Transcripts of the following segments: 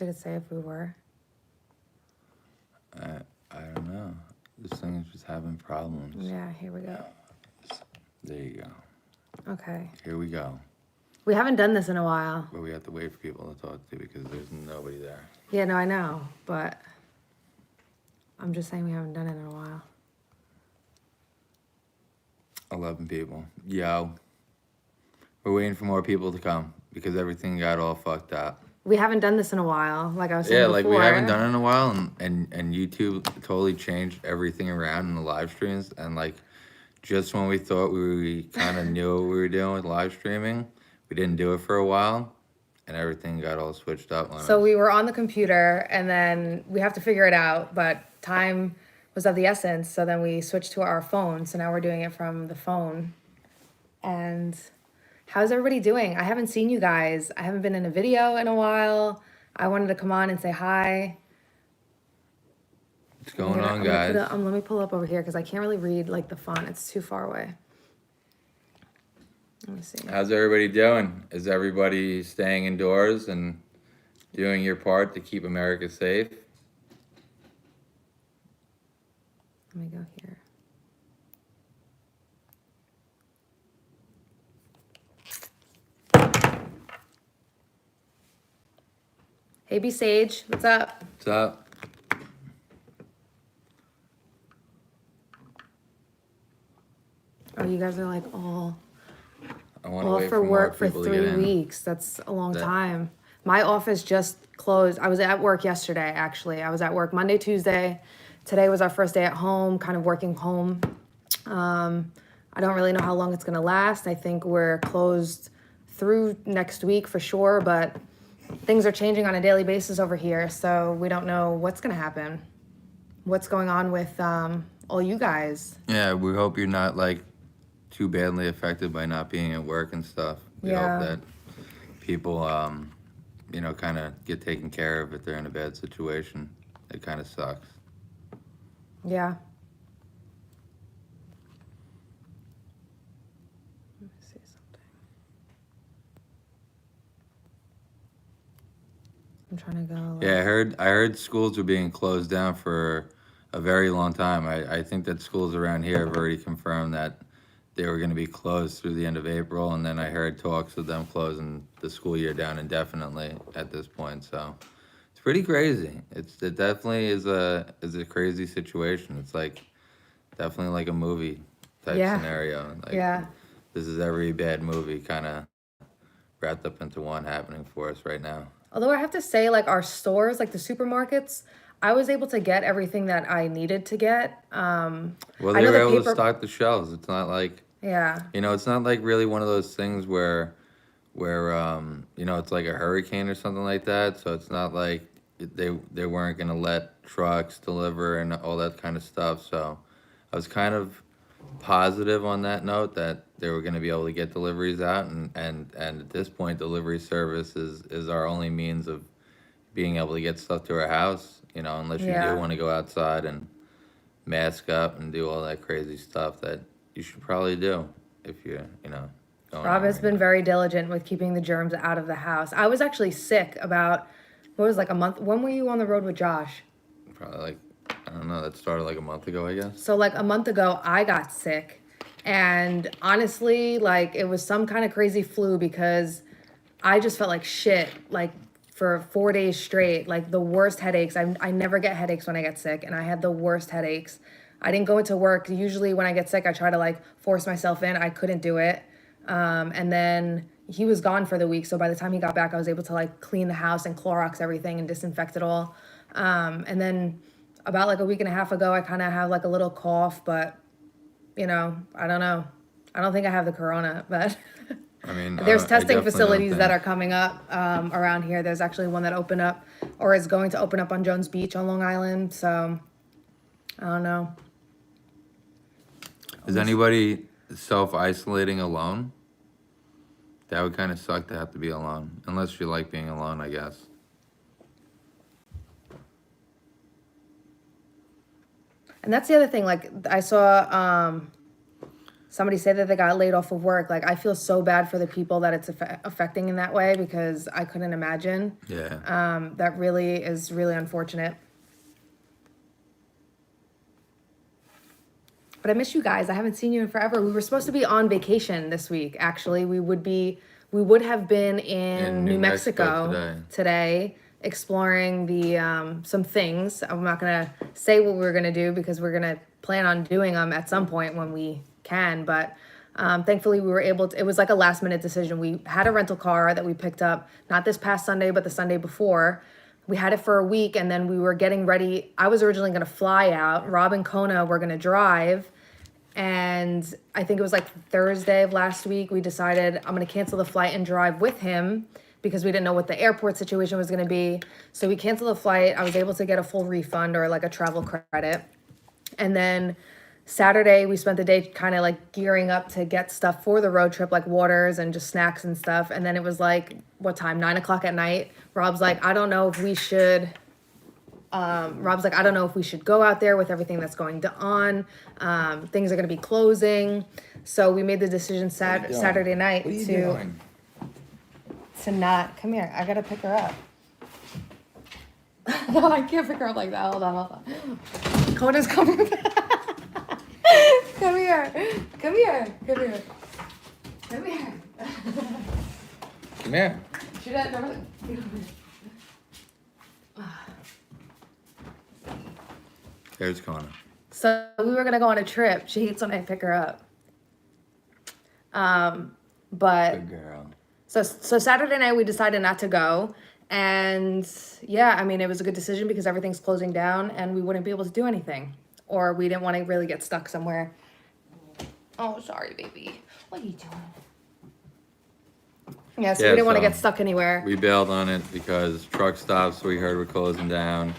Did it say if we were? I don't know. This thing is just having problems. Yeah, here we go. There you go. Okay. Here we go. We haven't done this in a while. But we have to wait for people to talk to because there's nobody there. Yeah, no, I know, but I'm just saying we haven't done it in a while. 11 people. Yo. We're waiting for more people to come because everything got all fucked up. We haven't done this in a while, like I was saying Yeah, before. we haven't done it in a while, and YouTube totally changed everything around in the live streams. And like, just when we thought we kind of knew what we were doing with live streaming, we didn't do it for a while, and everything got all switched up on us. So we were on the computer, and then we have to figure it out, but time was of the essence, so then we switched to our phone, so now we're doing it from the phone. And how's everybody doing? I haven't seen you guys. I haven't been in a video in a while. I wanted to come on and say hi. What's going on, guys? Let me pull up over here because I can't really read like the font. It's too far away. Let me see. How's everybody doing? Is everybody staying indoors and doing your part to keep America safe? Let me go here. Hey, B Sage, what's up? What's up? Oh, you guys are like all Wait for work for people to get 3 in. weeks. That's a long time. My office just closed. I was at work yesterday, actually. I was at work Monday, Tuesday. Today was our first day at home, kind of working home. I don't really know how long it's going to last. I think we're closed through next week for sure, but things are changing on a daily basis over here, so we don't know what's going to happen. What's going on with all you guys? Yeah, we hope you're not like too badly affected by not being at work and stuff. We hope that people, kind of get taken care of if they're in a bad situation. It kind of sucks. Yeah. Let me see something. I'm trying to go. Yeah, I heard schools are being closed down for a very long time. I think that schools around here have already confirmed that they were going to be closed through the end of April, and then I heard talks of them closing the school year down indefinitely at this point. So it's pretty crazy. It definitely is a crazy situation. It's like definitely like a movie type scenario. Like, this is every bad movie kind of wrapped up into one happening for us right now. Although I have to say, like our stores, like the supermarkets, I was able to get everything that I needed to get. Well, they were able to stock the shelves. It's not like, it's not like really one of those things where it's like a hurricane or something like that. So it's not like they weren't going to let trucks deliver and all that kind of stuff. So I was kind of positive on that note that they were going to be able to get deliveries out. And at this point, delivery service is our only means of being able to get stuff to our house. Unless you do want to go outside and mask up and do all that crazy stuff that you should probably do if you're, going Rob has been very diligent with keeping the germs out of the house. I was actually sick about, a month? When were you on the road with Josh? Probably like, I don't know, that started like a month ago, I guess. So like a month ago, I got sick. And honestly, like it was some kind of crazy flu because I just felt like shit, like for 4 days straight, like the worst headaches. I never get headaches when I get sick, and I had the worst headaches. I didn't go into work. Usually when I get sick, I try to like force myself in. I couldn't do it. And then he was gone for the week. So by the time he got back, I was able to like clean the house and Clorox everything and disinfect it all. And then about like a week and a half ago, I kind of have like a little cough, but I don't know. I don't think I have the corona, but I mean, there's testing facilities that are coming up around here. There's actually one that opened up or is going to open up on Jones Beach on Long Island. So I don't know. Is anybody self-isolating alone? That would kind of suck to have to be alone, unless you like being alone, I guess. And that's the other thing. Like I saw somebody say that they got laid off of work. Like, I feel so bad for the people that it's affecting in that way, because I couldn't imagine. Yeah. That really is really unfortunate. But I miss you guys. I haven't seen you in forever. We were supposed to be on vacation this week, actually. We would have been in New Mexico today exploring some things. I'm not going to say what we were going to do, because we're going to plan on doing them at some point when we can. But thankfully we were able to, it was like a last minute decision. We had a rental car that we picked up, not this past Sunday, but the Sunday before. We had it for a week, and then we were getting ready. I was originally going to fly out. Rob and Kona were going to drive. And I think it was like Thursday of last week, we decided I'm going to cancel the flight and drive with him, because we didn't know what the airport situation was going to be. So we canceled the flight. I was able to get a full refund, or like a travel credit. And then Saturday, we spent the day kind of like gearing up to get stuff for the road trip, like waters and just snacks and stuff. And then it was like, what time? 9 o'clock at night. Rob's like, I don't know if we should go out there with everything that's going on. Things are going to be closing. So we made the decision Saturday night to not. Come here. I got to pick her up. No, I can't pick her up like that. Hold on. Kona's coming. Come here. Come here. Should I never? There's Kona. So we were gonna go on a trip. She hates when I pick her up. But Good girl. So Saturday night we decided not to go, and yeah, I mean, it was a good decision, because everything's closing down and we wouldn't be able to do anything, or we didn't want to really get stuck somewhere. Oh, sorry, baby. What are you doing? Yeah, so we didn't want to get stuck anywhere. We bailed on it because truck stops we heard were closing down.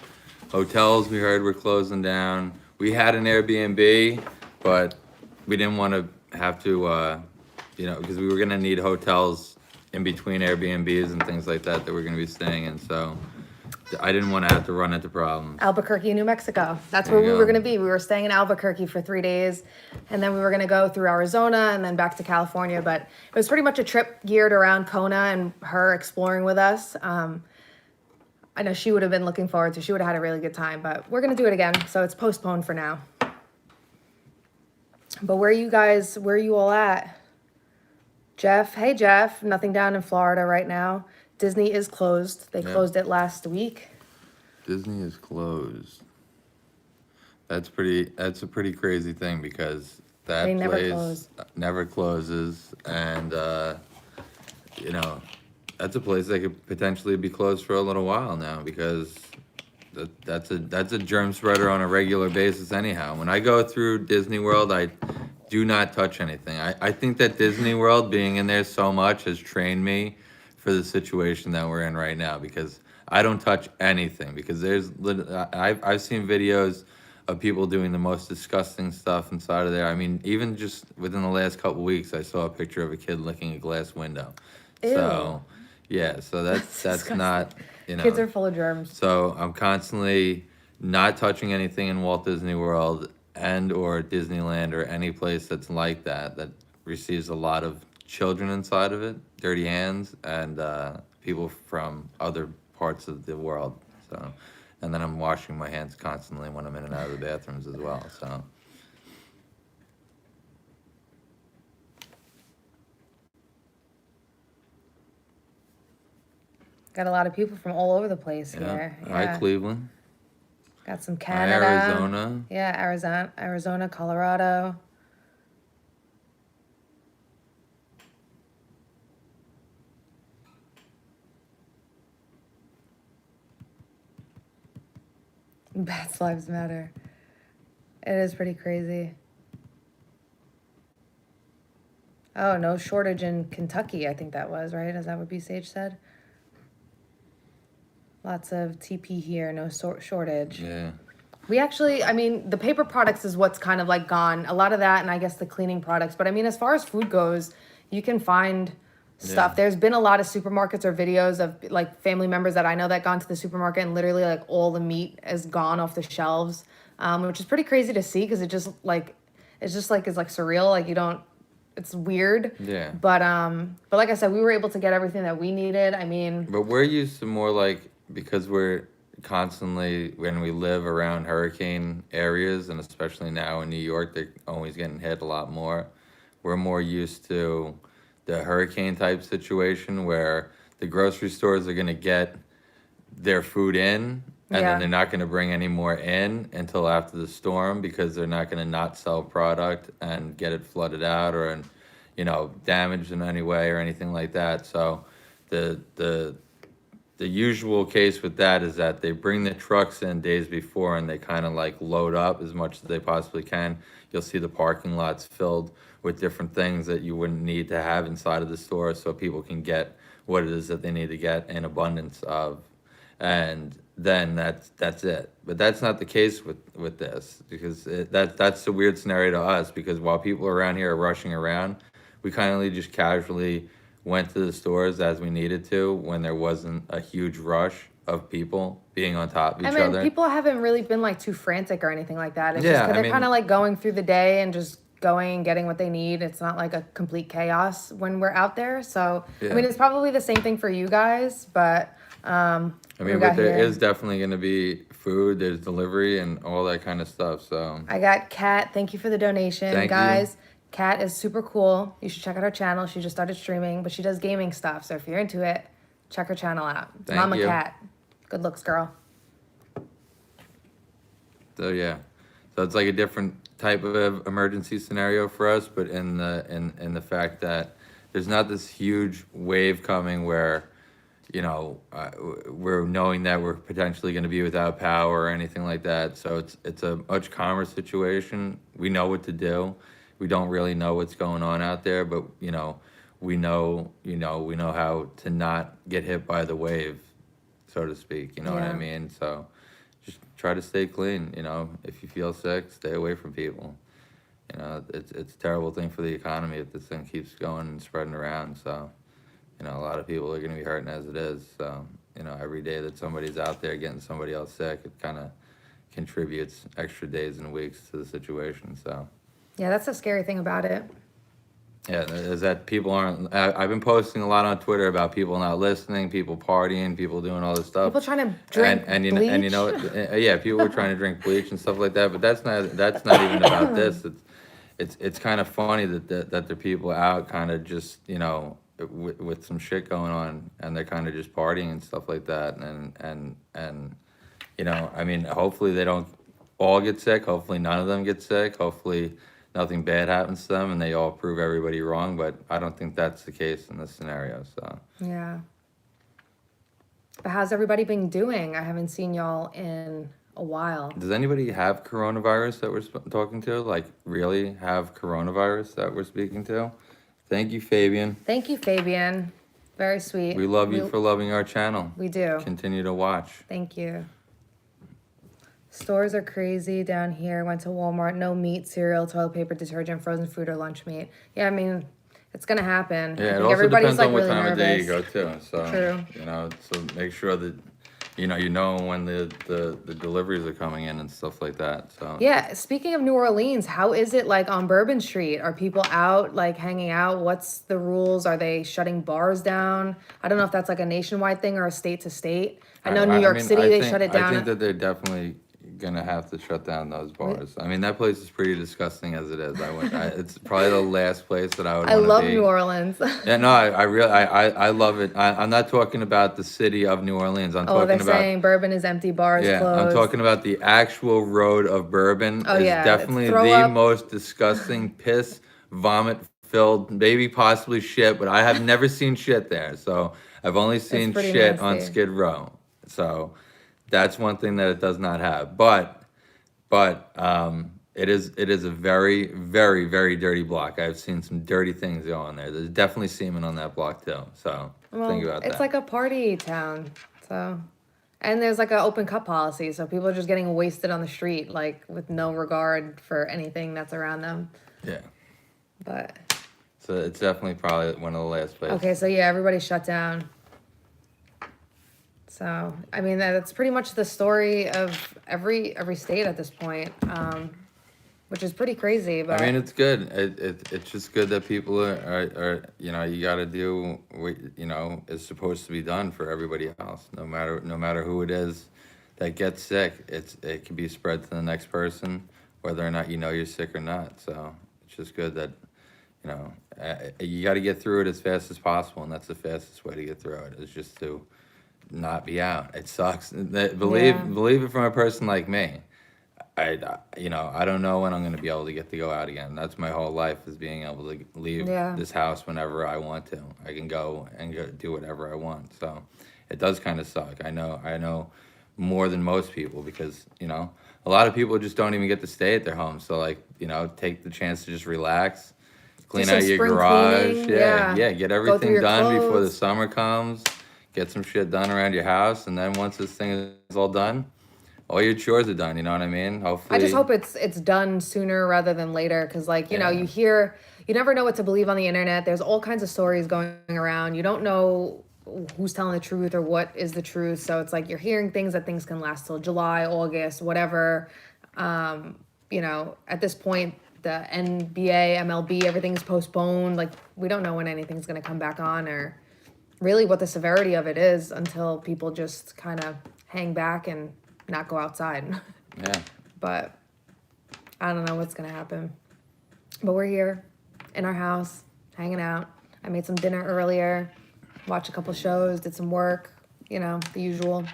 Hotels we heard were closing down. We had an Airbnb, but we didn't want to have to, because we were going to need hotels in between Airbnbs and things like that we're going to be staying in. So I didn't want to have to run into problems. Albuquerque, New Mexico. That's where we were going to be. We were staying in Albuquerque for 3 days, and then we were going to go through Arizona and then back to California. But it was pretty much a trip geared around Kona and her exploring with us. I know she would have been looking forward to. She would have had a really good time, but we're going to do it again. So it's postponed for now. But where are you all at? Jeff, hey Jeff, nothing down in Florida right now. Disney is closed. They closed it last week. Disney is closed. That's a pretty crazy thing, because that place never closes, and that's a place that could potentially be closed for a little while now, because that's a germ spreader on a regular basis anyhow. When I go through Disney World, I do not touch anything. I think that Disney World, being in there so much, has trained me for the situation that we're in right now, because I don't touch anything, because I've seen videos of people doing the most disgusting stuff inside of there. I mean, even just within the last couple weeks, I saw a picture of a kid licking a glass window. Ew. So yeah, so that's not, Kids are full of germs. So I'm constantly not touching anything in Walt Disney World and or Disneyland or any place that's like that receives a lot of children inside of it, dirty hands, and people from other parts of the world. So, and then I'm washing my hands constantly when I'm in and out of the bathrooms as well. So. Got a lot of people from all over the place here. Yeah. Hi, Cleveland. Got some Canada. Hi, Arizona. Yeah, Arizona, Colorado. Bats Lives Matter. It is pretty crazy. Oh, no shortage in Kentucky, I think that was, right? Is that what B-Sage said? Lots of TP here, no shortage. Yeah. We actually, I mean, the paper products is what's kind of like gone. A lot of that, and I guess the cleaning products. But I mean, as far as food goes, you can find stuff. Yeah. There's been a lot of supermarkets or videos of like family members that I know that gone to the supermarket and literally like all the meat is gone off the shelves, which is pretty crazy to see, because it's just like surreal. Like it's weird. Yeah. But like I said, we were able to get everything that we needed. I mean, but we're used to more like, because we're constantly, when we live around hurricane areas, and especially now in New York, they're always getting hit a lot more. We're more used to the hurricane type situation where the grocery stores are going to get their food in, and then they're not going to bring any more in until after the storm, because they're not going to not sell product and get it flooded out or, damaged in any way or anything like that. So the usual case with that is that they bring the trucks in days before, and they kind of like load up as much as they possibly can. You'll see the parking lots filled with different things that you wouldn't need to have inside of the store, so people can get what it is that they need to get in abundance of. And then that's it. But that's not the case with this, because that's the weird scenario to us, because while people around here are rushing around, we kind of just casually went to the stores as we needed to when there wasn't a huge rush of people being on top of each other. People haven't really been like too frantic or anything like that. It's just they're kind of like going through the day and just going and getting what they need. It's not like a complete chaos when we're out there. So I mean, it's probably the same thing for you guys, but but there is definitely going to be food, there's delivery and all that kind of stuff. So I got Kat. Thank you for the donation. Thank guys. You. Kat is super cool. You should check out her channel. She just started streaming, but she does gaming stuff. So if you're into it, check her channel out. Thank Mama you. Kat. Good looks, girl. So yeah. So it's like a different type of emergency scenario for us, but in the fact that there's not this huge wave coming where, we're knowing that we're potentially going to be without power or anything like that. So it's a much calmer situation. We know what to do. We don't really know what's going on out there, but we know how to not get hit by the wave, so to speak. You know what I mean? So just try to stay clean. If you feel sick, stay away from people. It's a terrible thing for the economy if this thing keeps going and spreading around. So, a lot of people are going to be hurting as it is. So, every day that somebody's out there getting somebody else sick, it kind of contributes extra days and weeks to the situation. So. Yeah, that's the scary thing about it. Yeah, is that people aren't. I've been posting a lot on Twitter about people not listening, people partying, people doing all this stuff. People trying to drink bleach. People were trying to drink bleach and stuff like that. But that's not even about this. It's kind of funny that there are people out kind of just with some shit going on, and they're kind of just partying and stuff like that. And hopefully they don't all get sick. Hopefully none of them get sick. Hopefully nothing bad happens to them and they all prove everybody wrong, but I don't think that's the case in this scenario. So yeah. But how's everybody been doing? I haven't seen y'all in a while. Does anybody have coronavirus that we're talking to? Like, really have coronavirus that we're speaking to? Thank you, Fabian. Thank you, Fabian. Very sweet. We love you for loving our channel. We do. Continue to watch. Thank you. Stores are crazy down here. Went to Walmart. No meat, cereal, toilet paper, detergent, frozen food, or lunch meat. Yeah, I mean, it's going to happen. Yeah, it also depends on what time of day you go to. So, true. So make sure that, you know when the deliveries are coming in and stuff like that. So yeah, speaking of New Orleans, how is it like on Bourbon Street? Are people out like hanging out? What's the rules? Are they shutting bars down? I don't know if that's like a nationwide thing or a state to state. I know New York City, they shut it down. I think that they're definitely gonna have to shut down those bars. I mean, that place is pretty disgusting as it is. It's probably the last place that I would. I love New Orleans. Yeah, no, I love it. I'm not talking about the city of New Orleans. I'm talking about saying Bourbon is empty, bars closed. I'm talking about the actual road of Bourbon. Oh, yeah. Definitely the most disgusting, piss, vomit filled, maybe possibly shit, but I have never seen shit there. So I've only seen shit on Skid Row. So that's one thing that it does not have. But it is a very, very, very dirty block. I've seen some dirty things go on there. There's definitely semen on that block too. So think about that. It's like a party town. So, and there's like an open cup policy. So people are just getting wasted on the street, like with no regard for anything that's around them. Yeah. But. So it's definitely probably one of the last places. Okay, so yeah, everybody shut down. So, I mean, that's pretty much the story of every state at this point. which is pretty crazy. But I mean, it's good. It's just good that people are you got to do what is supposed to be done for everybody else, no matter who it is that gets sick. It can be spread to the next person, whether or not you're sick or not. So it's just good that you got to get through it as fast as possible, and that's the fastest way to get through it is just to not be out. It sucks. Believe it from a person like me. I don't know when I'm going to be able to get to go out again. That's my whole life is being able to leave this house whenever I want to. I can go and do whatever I want. So it does kind of suck. I know more than most people because, a lot of people just don't even get to stay at their home. So take the chance to just relax, clean out your garage. Cleaning, get everything done before the summer comes. Get some shit done around your house. And then once this thing is all done, all your chores are done, you know what I mean? Hopefully. I just hope it's done sooner rather than later because, you never know what to believe on the internet. There's all kinds of stories going around. You don't know who's telling the truth or what is the truth. So it's like you're hearing things that things can last till July, August, whatever. At this point, the NBA, MLB, everything's postponed. Like, we don't know when anything's going to come back on or really what the severity of it is until people just kind of hang back and not go outside. Yeah. But I don't know what's going to happen. But we're here in our house, hanging out. I made some dinner earlier, watched a couple shows, did some work, the usual.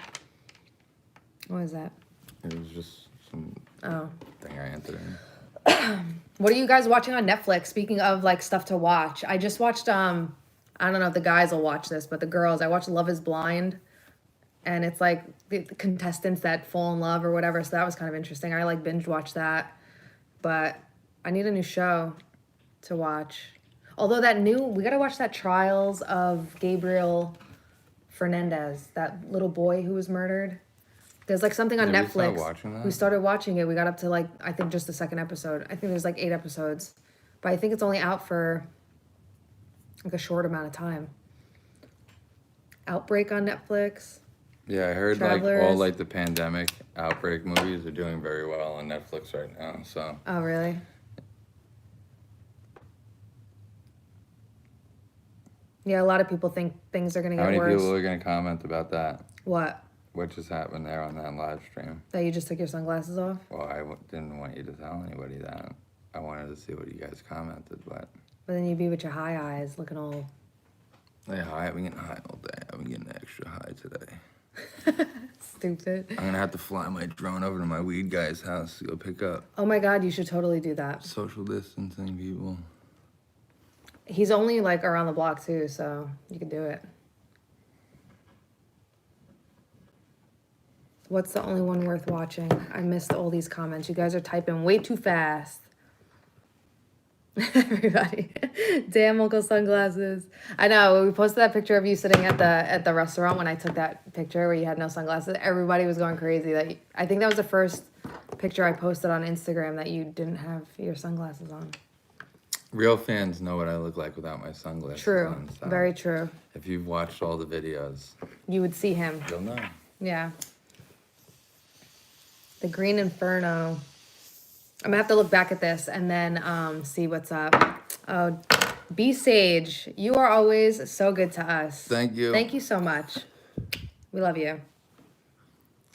What is that? It was just some thing I entered in. What are you guys watching on Netflix? Speaking of stuff to watch, I just watched, I don't know if the guys will watch this, but the girls, I watched Love is Blind. And it's like the contestants that fall in love or whatever. So that was kind of interesting. I binge watched that. But I need a new show to watch. Although we got to watch that Trials of Gabriel Fernandez, that little boy who was murdered. There's something on Netflix. We started watching that? We started watching it. We got up to I think just the second episode. I think there's 8 episodes. But I think it's only out for a short amount of time. Outbreak on Netflix. Yeah, I heard Travelers. all the pandemic outbreak movies are doing very well on Netflix right now. So. Oh, really? Yeah, a lot of people think things are going to get worse. How many people are going to comment about that? What? What just happened there on that live stream? That you just took your sunglasses off? Well, I didn't want you to tell anybody that. I wanted to see what you guys commented, but then you'd be with your high eyes looking all... Yeah, I've been getting high all day. I've been getting extra high today. Stupid. I'm gonna have to fly my drone over to my weed guy's house to go pick up. Oh my God, you should totally do that. Social distancing, people. He's only around the block too, so you can do it. What's the only one worth watching? I missed all these comments. You guys are typing way too fast. Everybody, damn Uncle Sunglasses. I know we posted that picture of you sitting at the restaurant when I took that picture where you had no sunglasses. Everybody was going crazy. I think that was the first picture I posted on Instagram that you didn't have your sunglasses on. Real fans know what I look like without my sunglasses. True, on, so very true. If you've watched all the videos, you would see him. You'll know. Yeah. The Green Inferno. I'm gonna have to look back at this and then see what's up. Oh, B Sage, you are always so good to us. Thank you. Thank you so much. We love you.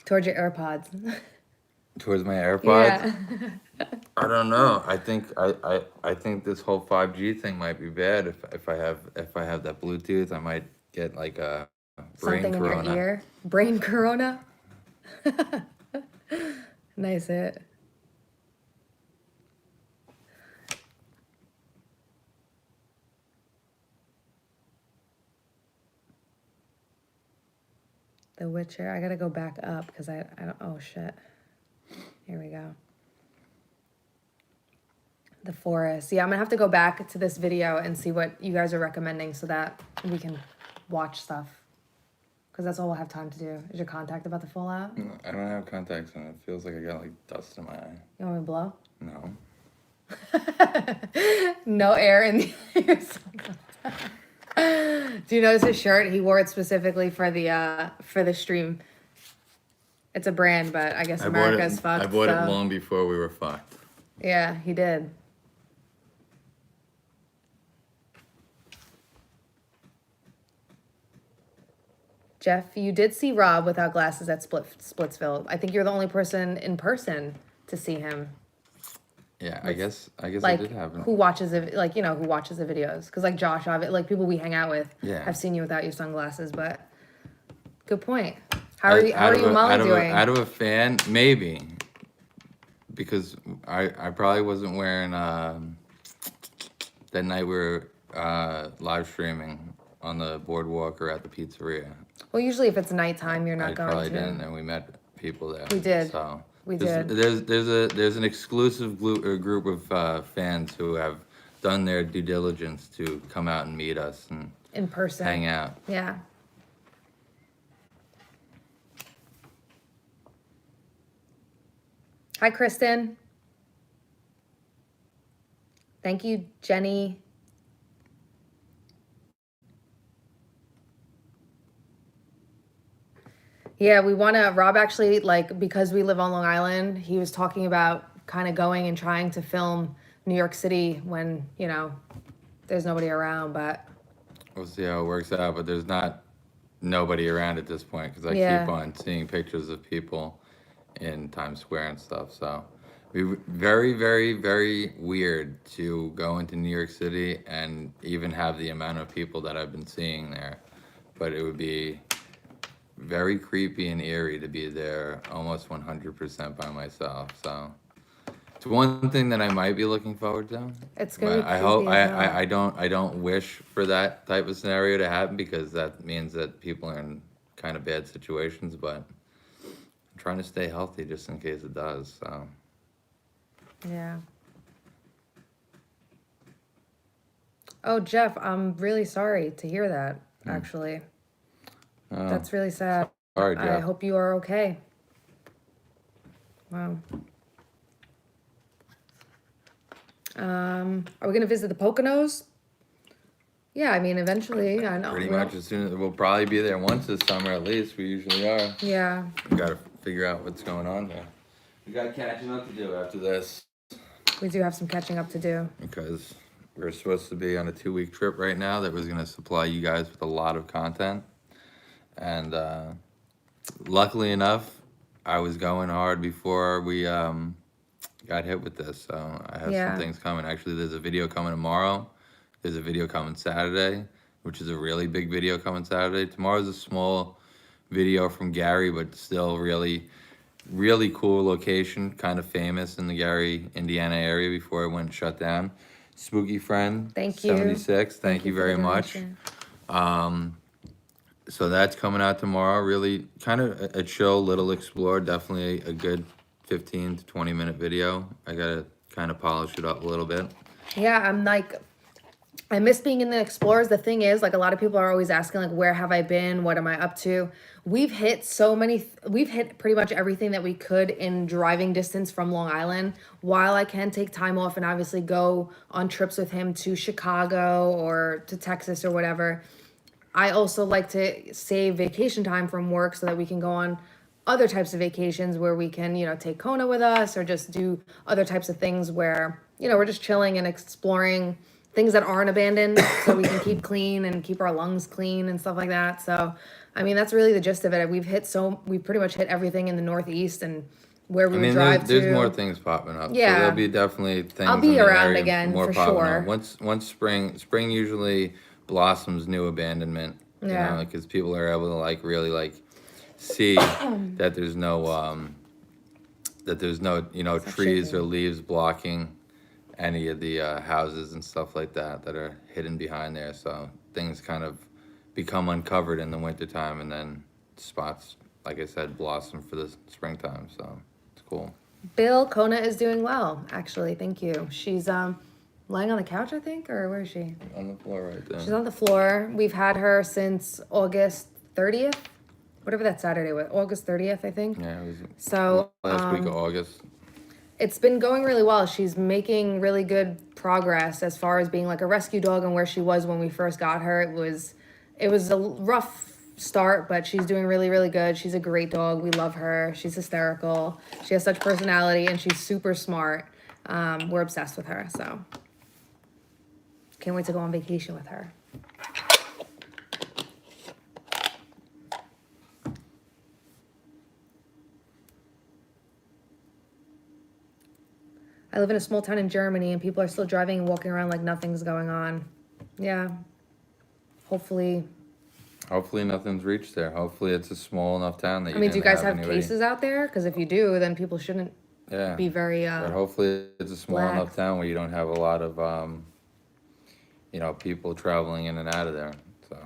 Towards your AirPods. Towards my AirPods? Yeah. I don't know. I think this whole 5G thing might be bad. If I have that Bluetooth, I might get a brain something corona. In your ear. Brain corona. Nice hit. The Witcher. I gotta go back up because I don't. Oh shit. Here we go. The Forest. Yeah, I'm gonna have to go back to this video and see what you guys are recommending so that we can watch stuff. Because that's all we'll have time to do. Is your contact about to fall out? No, I don't have contacts in it. It feels like I got dust in my eye. You want me to blow? No. No air in the ears. Do you notice his shirt? He wore it specifically for the stream. It's a brand, but I guess America's fucked. I bought it long before we were fucked. Yeah, he did. Jeff, you did see Rob without glasses at Splitsville. I think you're the only person in person to see him. Yeah, I guess Like, it did happen. who watches it? Like, who watches the videos? Because like Josh, like people we hang out with, Yeah. have seen you without your sunglasses. But good point. How are you and Molly doing? Out of a fan, maybe, because I probably wasn't wearing that night we were live streaming on the boardwalk or at the pizzeria. Well, usually if it's nighttime, you're not I going probably to. didn't, and we met people there. We did. So We did. There's an exclusive group of fans who have done their due diligence to come out and meet us and In person. hang out. Yeah. Hi, Kristen. Thank you, Jenny. Yeah, we want to, Rob actually, like, because we live on Long Island, he was talking about kind of going and trying to film New York City when, there's nobody around, but. We'll see how it works out, but there's not nobody around at this point because I keep on seeing pictures of people in Times Square and stuff. So very, very, very weird to go into New York City and even have the amount of people that I've been seeing there. But it would be very creepy and eerie to be there almost 100% by myself. So it's one thing that I might be looking forward to. It's gonna be I hope creepy as hell. I don't wish for that type of scenario to happen because that means that people are in kind of bad situations, but I'm trying to stay healthy just in case it does. So Yeah. Oh, Jeff, I'm really sorry to hear that, actually. That's really sad. sorry, I Jeff. hope you are okay. Wow. Are we gonna visit the Poconos? Yeah, I mean, eventually, I know. Pretty much as soon as we'll probably be there once this summer at least. We usually are. Yeah. We gotta figure out what's going on there. We got catching up to do after this. We do have some catching up to do. Because we're supposed to be on a 2-week trip right now that was gonna supply you guys with a lot of content. And luckily enough, I was going hard before we got hit with this. So I have some things coming. Actually, there's a video coming tomorrow. There's a video coming Saturday, which is a really big video coming Saturday. Tomorrow's a small video from Gary, but still really, really cool location. Kind of famous in the Gary, Indiana area before it went shut down. Spooky Friend. Thank you. 76. Thank you very much. So that's coming out tomorrow. Really kind of a chill little explore. Definitely a good 15 to 20 minute video. I gotta kind of polish it up a little bit. Yeah, I'm like, I miss being in the Explorers. The thing is, like, a lot of people are always asking, like, where have I been? What am I up to? We've hit pretty much everything that we could in driving distance from Long Island. While I can take time off and obviously go on trips with him to Chicago or to Texas or whatever, I also like to save vacation time from work so that we can go on other types of vacations where we can, take Kona with us or just do other types of things where, we're just chilling and exploring things that aren't abandoned so we can keep clean and keep our lungs clean and stuff like that. So, I mean, that's really the gist of it. We've pretty much hit everything in the Northeast and where we would drive to. There's more things popping up. Yeah. So there'll be definitely things. I'll be in the around area again more for popping sure. up. Once spring usually blossoms new abandonment. Yeah. Because people are able to really see that there's no trees or leaves blocking any of the houses and stuff like that are hidden behind there. So things kind of become uncovered in the wintertime, and then spots, like I said, blossom for the springtime. So it's cool. Bill, Kona is doing well, actually. Thank you. She's lying on the couch, I think, or where is she? On the floor right there. She's on the floor. We've had her since August 30th, whatever that Saturday was. August 30th, I think. Yeah, it was So last week of August. It's been going really well. She's making really good progress as far as being like a rescue dog and where she was when we first got her. It was a rough start, but she's doing really, really good. She's a great dog. We love her. She's hysterical. She has such personality and she's super smart. We're obsessed with her, so can't wait to go on vacation with her. I live in a small town in Germany, and people are still driving and walking around like nothing's going on. Yeah. Hopefully nothing's reached there. Hopefully it's a small enough town that you I mean, do you guys have anybody... cases out there? Because if you do, then people shouldn't be very... but hopefully it's a small enough town where you don't have a lot of, people traveling in and out of there. So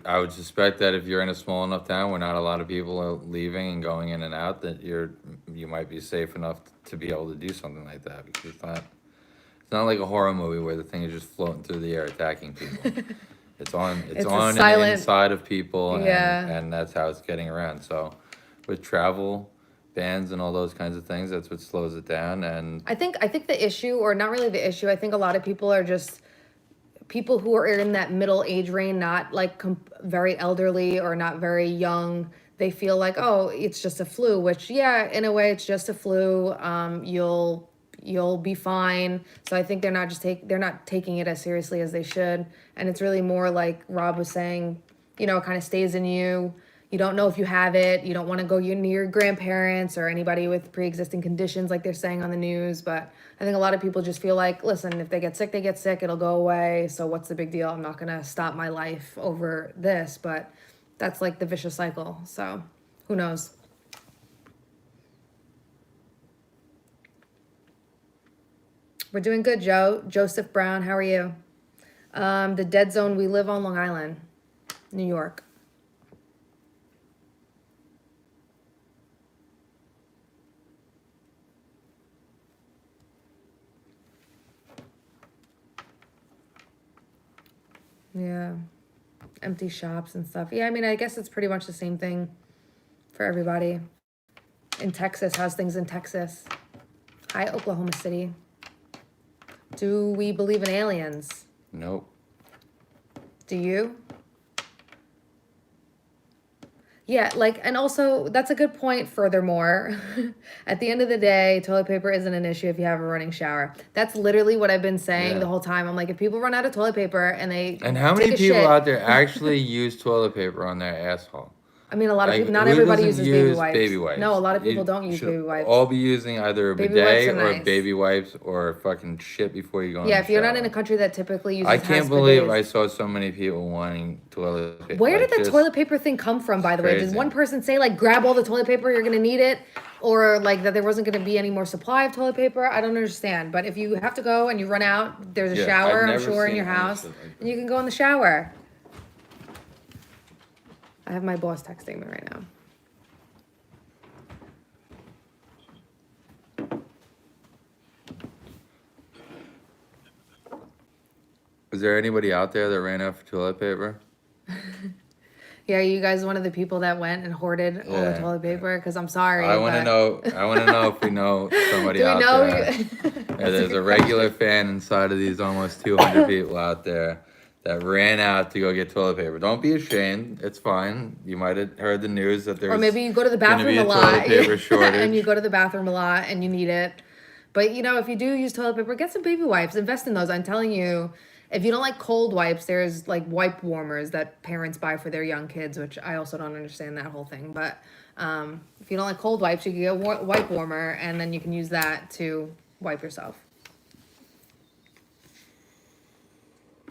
I would suspect that if you're in a small enough town where not a lot of people are leaving and going in and out, that you might be safe enough to be able to do something like that, because it's not like a horror movie where the thing is just floating through the air attacking people. It's on the inside of people, and that's how it's getting around. So with travel bans and all those kinds of things, that's what slows it down. And I think the issue, or not really the issue, I think a lot of people are just people who are in that middle age range, not like very elderly or not very young. They feel like, oh, it's just a flu, which, yeah, in a way it's just a flu. You'll be fine. So I think they're not taking it as seriously as they should. And it's really more like Rob was saying, it kind of stays in you. You don't know if you have it. You don't want to go near your grandparents or anybody with pre-existing conditions like they're saying on the news. But I think a lot of people just feel like, listen, if they get sick, they get sick. It'll go away. So what's the big deal? I'm not going to stop my life over this. But that's like the vicious cycle. So who knows? We're doing good, Joe. Joseph Brown, how are you? The dead zone, we live on Long Island, New York. Yeah. Empty shops and stuff. Yeah, I mean, I guess it's pretty much the same thing for everybody. In Texas, how's things in Texas? Hi, Oklahoma City. Do we believe in aliens? Nope. Do you? Yeah, and also, that's a good point furthermore. At the end of the day, toilet paper isn't an issue if you have a running shower. That's literally what I've been saying the whole time. I'm like, if people run out of toilet paper and they And how many people out there actually use toilet paper on their asshole? I mean, a lot of people, not everybody uses baby wipes. No, a lot of people don't use baby wipes. All be using either a bidet or baby wipes or fucking shit before you go in the shower. Yeah, if you're not in a country that typically uses I can't believe I saw so many people wanting toilet paper. Where did the toilet paper thing come from, by the way? Did one person say, grab all the toilet paper, you're going to need it? Or, that there wasn't going to be any more supply of toilet paper? I don't understand. But if you have to go and you run out, there's a shower, I'm sure, in your house. And you can go in the shower. I have my boss texting me right now. Is there anybody out there that ran out for toilet paper? Yeah, you guys one of the people that went and hoarded all the toilet paper? Because I'm sorry. I want to know if we know somebody out there. Yeah, there's a regular fan inside of these almost 200 people out there that ran out to go get toilet paper. Don't be ashamed. It's fine. You might have heard the news that there's or maybe you go to the bathroom a lot toilet paper shortage. and you go to the bathroom a lot and you need it. But if you do use toilet paper, get some baby wipes. Invest in those. I'm telling you. If you don't like cold wipes, there's wipe warmers that parents buy for their young kids, which I also don't understand that whole thing. But if you don't like cold wipes, you can get a wipe warmer, and then you can use that to wipe yourself.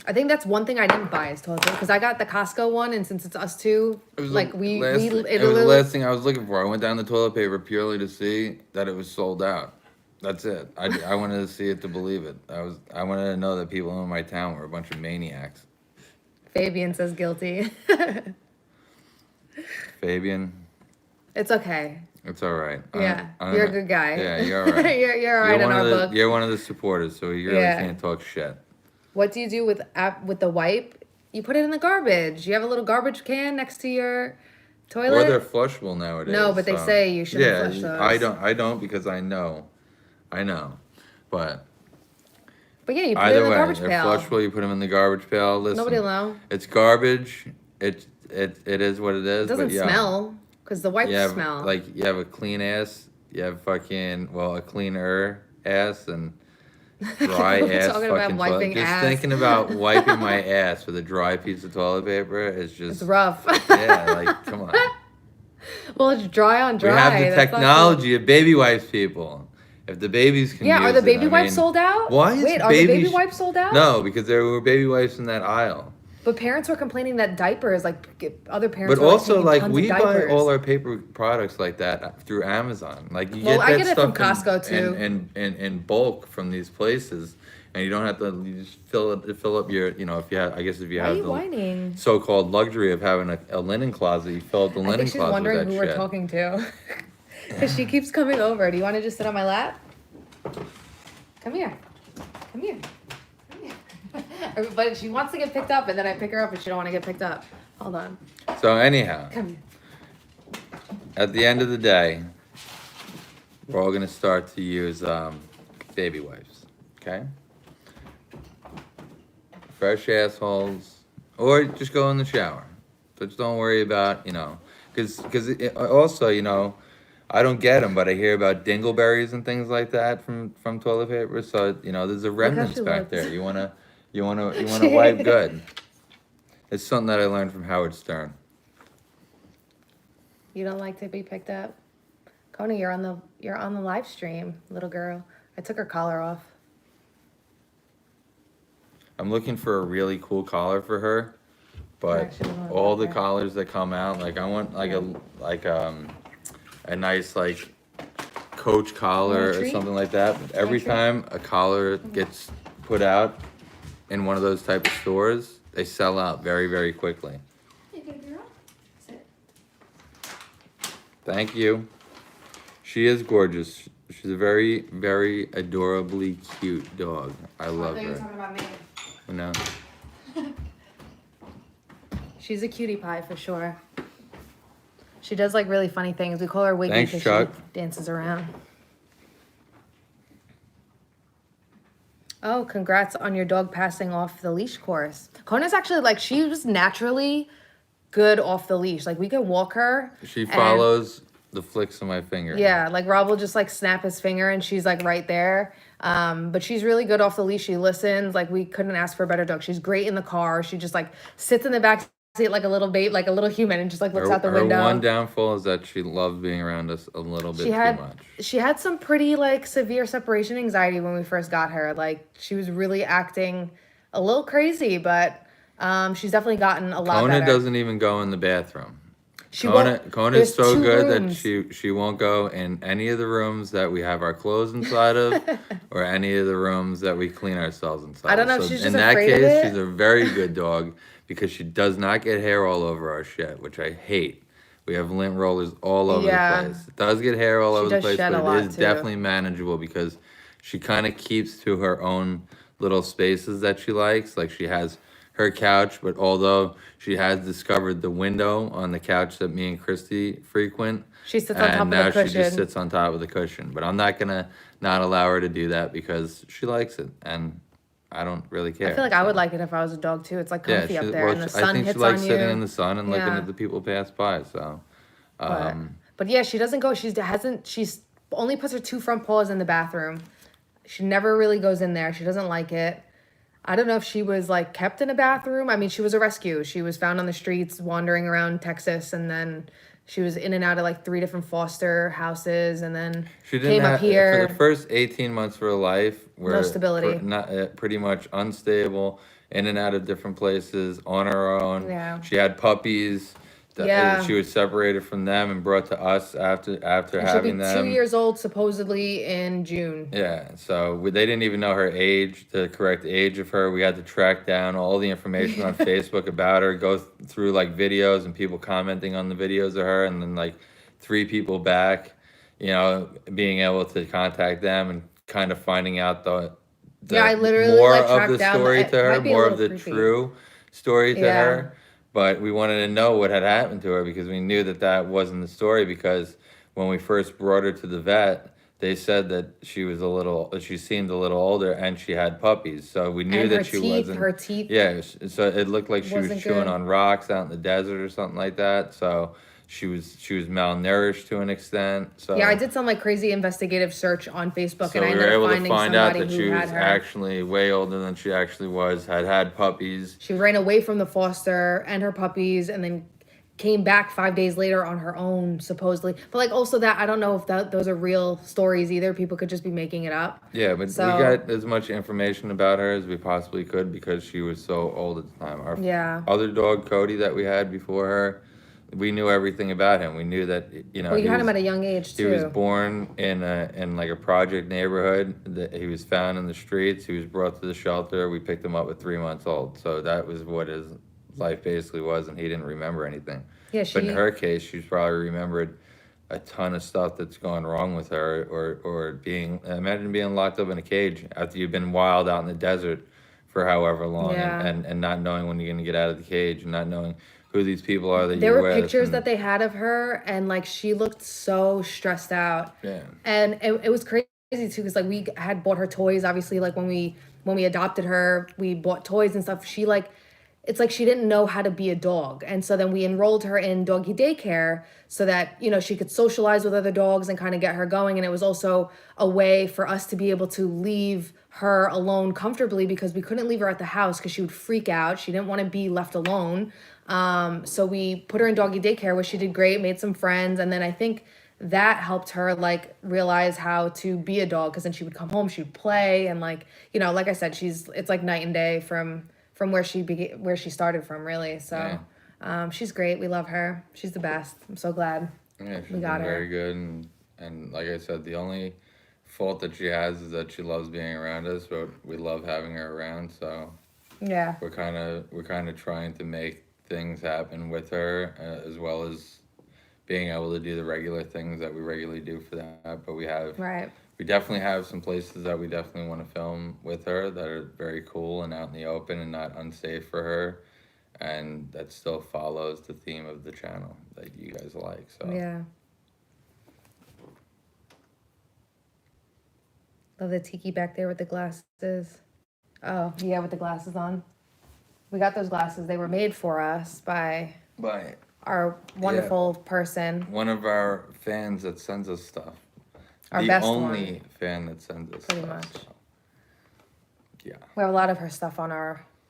I think that's one thing I didn't buy is toilet paper because I got the Costco one, and since it's us two, it was the last thing I was looking for. I went down to toilet paper purely to see that it was sold out. That's it. I wanted to see it to believe it. I wanted to know that people in my town were a bunch of maniacs. Fabian says guilty. Fabian. It's okay. It's all right. Yeah, you're a good guy. Yeah, you're all right. you're all right in our book. You're one of the supporters, so you really can't talk shit. What do you do with the wipe? You put it in the garbage. You have a little garbage can next to your toilet. Or they're flushable nowadays. No, but they say you shouldn't flush those. I don't because I know. But yeah, you put it in the garbage pail. They're flushable. You put them in the garbage pail. Listen, nobody will know. It's garbage. It is what it is. It doesn't smell because the wipes smell. You have a clean ass. You have a cleaner ass and dry ass Talking about fucking wiping toilet. Just ass. thinking about wiping my ass with a dry piece of toilet paper is just... It's rough. Yeah, like, come on. Well, it's dry on dry. We have the technology of baby wipes, people. If the babies can use are the baby it, wipes sold out? Why is Wait, are the baby wipes sold out? No, because there were baby wipes in that aisle. But parents were complaining that diapers, like other parents. But were, also, like we buy all our paper products like that through Amazon. Like you get that I get stuff it from Costco too, in bulk from these places, and you don't have to. You just fill up your. You know, if you have, I guess if you have the so-called luxury of having a linen closet, you fill up the linen closet with that shit. She's wondering who we're talking to, because she keeps coming over. Do you want to just sit on my lap? Come here. Come here. But she wants to get picked up, and then I pick her up, and she don't want to get picked up. Hold on. So anyhow, come here. At the end of the day, we're all gonna start to use baby wipes, okay? Fresh assholes, or just go in the shower. So just don't worry about, because also, I don't get them, but I hear about dingleberries and things like that from toilet paper. So there's a remnants back there. You wanna wipe good. It's something that I learned from Howard Stern. You don't like to be picked up, Coney? You're on the live stream, little girl. I took her collar off. I'm looking for a really cool collar for her, but all the collars that come out, like I want like a nice like Coach collar or something like that. But every time a collar gets put out in one of those type of stores, they sell out very, very quickly. You good girl? Sit. Thank you. She is gorgeous. She's a very, very adorably cute dog. I love her. You were talking about me. No. She's a cutie pie for sure. She does like really funny things. We call her Wiggy because she dances around. Oh, congrats on your dog passing off the leash course. Kona's actually like, she was naturally good off the leash. Like we could walk her. She follows the flicks of my finger. Yeah, like Rob will just like snap his finger and she's like right there. But she's really good off the leash. She listens. Like we couldn't ask for a better dog. She's great in the car. She just like sits in the back seat like a little babe, like a little human, and just like looks out the window. Her one downfall is that she loved being around us a little bit too much. She had some pretty like severe separation anxiety when we first got her. Like she was really acting a little crazy, but she's definitely gotten a lot better. Kona doesn't even go in the bathroom. Kona is so good that she won't go in any of the rooms that we have our clothes inside of, or any of the rooms that we clean ourselves inside. I don't know. So If she's in just that afraid of case, it. she's a very good dog because she does not get hair all over our shit, which I hate. We have lint rollers all over the place. It does get hair all over the place, but it is definitely manageable because she kind of keeps to her own little spaces that she likes. Like she has her couch, but although she has discovered the window on the couch that me and Christy frequent, she sits on top of the cushion. And now she just sits on top of the cushion. But I'm not gonna not allow her to do that because she likes it, and I don't really care. I feel like I would like it if I was a dog too. It's like comfy up there, and the sun hits on you. I think she likes sitting in the sun and looking at the people pass by. So, but yeah, she doesn't go. She's only puts her 2 front paws in the bathroom. She never really goes in there. She doesn't like it. I don't know if she was like kept in a bathroom. I mean, she was a rescue. She was found on the streets wandering around Texas, and then she was in and out of like 3 different foster houses, and then she came up here. For the first 18 months of her life, no stability. Pretty much unstable, in and out of different places on her own. Yeah. She had puppies. She was separated from them and brought to us after having them. She'll be 2 years old supposedly in June. Yeah, so they didn't even know her age, the correct age of her. We had to track down all the information on Facebook about her, go through like videos and people commenting on the videos of her, and then like 3 people back, being able to contact them and kind of finding out I literally more of the story to her, more of the true story to her. But we wanted to know what had happened to her because we knew that wasn't the story, because when we first brought her to the vet, they said that she seemed a little older, and she had puppies, so we knew And that she wasn't. her teeth Yeah, so it looked like she was wasn't chewing good. on rocks out in the desert or something like that. So she was malnourished to an extent. So Yeah, I did some like crazy investigative search on Facebook, so and I we were ended up able to finding find out somebody that who she had was her. actually way older than she actually was. Had puppies. She ran away from the foster and her puppies, and then came back 5 days later on her own, supposedly. But like also that I don't know if those are real stories either. People could just be making it up. Yeah, but So, we got as much information about her as we possibly could because she was so old at the time. Our other dog, Cody, that we had before her, we knew everything about him. We knew that well, you had him at a young age too. He was born in like a project neighborhood. That he was found in the streets. He was brought to the shelter. We picked him up at 3 months old. So that was what his life basically was, and he didn't remember anything. Yeah, but in her case, she's probably remembered a ton of stuff that's gone wrong with her, or imagine being locked up in a cage after you've been wild out in the desert for however long, and not knowing when you're going to get out of the cage, and not knowing who these people are that there you're were with. Pictures that they had of her, and like she looked so stressed out. Yeah. And it was crazy too, because like we had bought her toys, obviously, like when we adopted her, we bought toys and stuff. She like, it's like she didn't know how to be a dog. And so then we enrolled her in doggy daycare so that, you know, she could socialize with other dogs and kind of get her going. And it was also a way for us to be able to leave her alone comfortably, because we couldn't leave her at the house because she would freak out. She didn't want to be left alone. So we put her in doggy daycare, where she did great, made some friends. And then I think that helped her like realize how to be a dog, because then she would come home, she would play, and like, you know, like I said, it's like night and day from where she started from, really. So she's great. We love her. She's the best. I'm so glad we got her. Very good. And like I said, the only fault that she has is that she loves being around us, but we love having her around. So yeah, we're kind of trying to make things happen with her, as well as being able to do the regular things that we regularly do for that. But we definitely have some places that we definitely want to film with her that are very cool and out in the open and not unsafe for her, and that still follows the theme of the channel that you guys like. So yeah. Love the tiki back there with the glasses. Oh, yeah, with the glasses on. We got those glasses. They were made for us by our wonderful person. One of our fans that sends us stuff. Our best only fan that sends us pretty stuff. Much. So. Yeah. We have a lot of her stuff on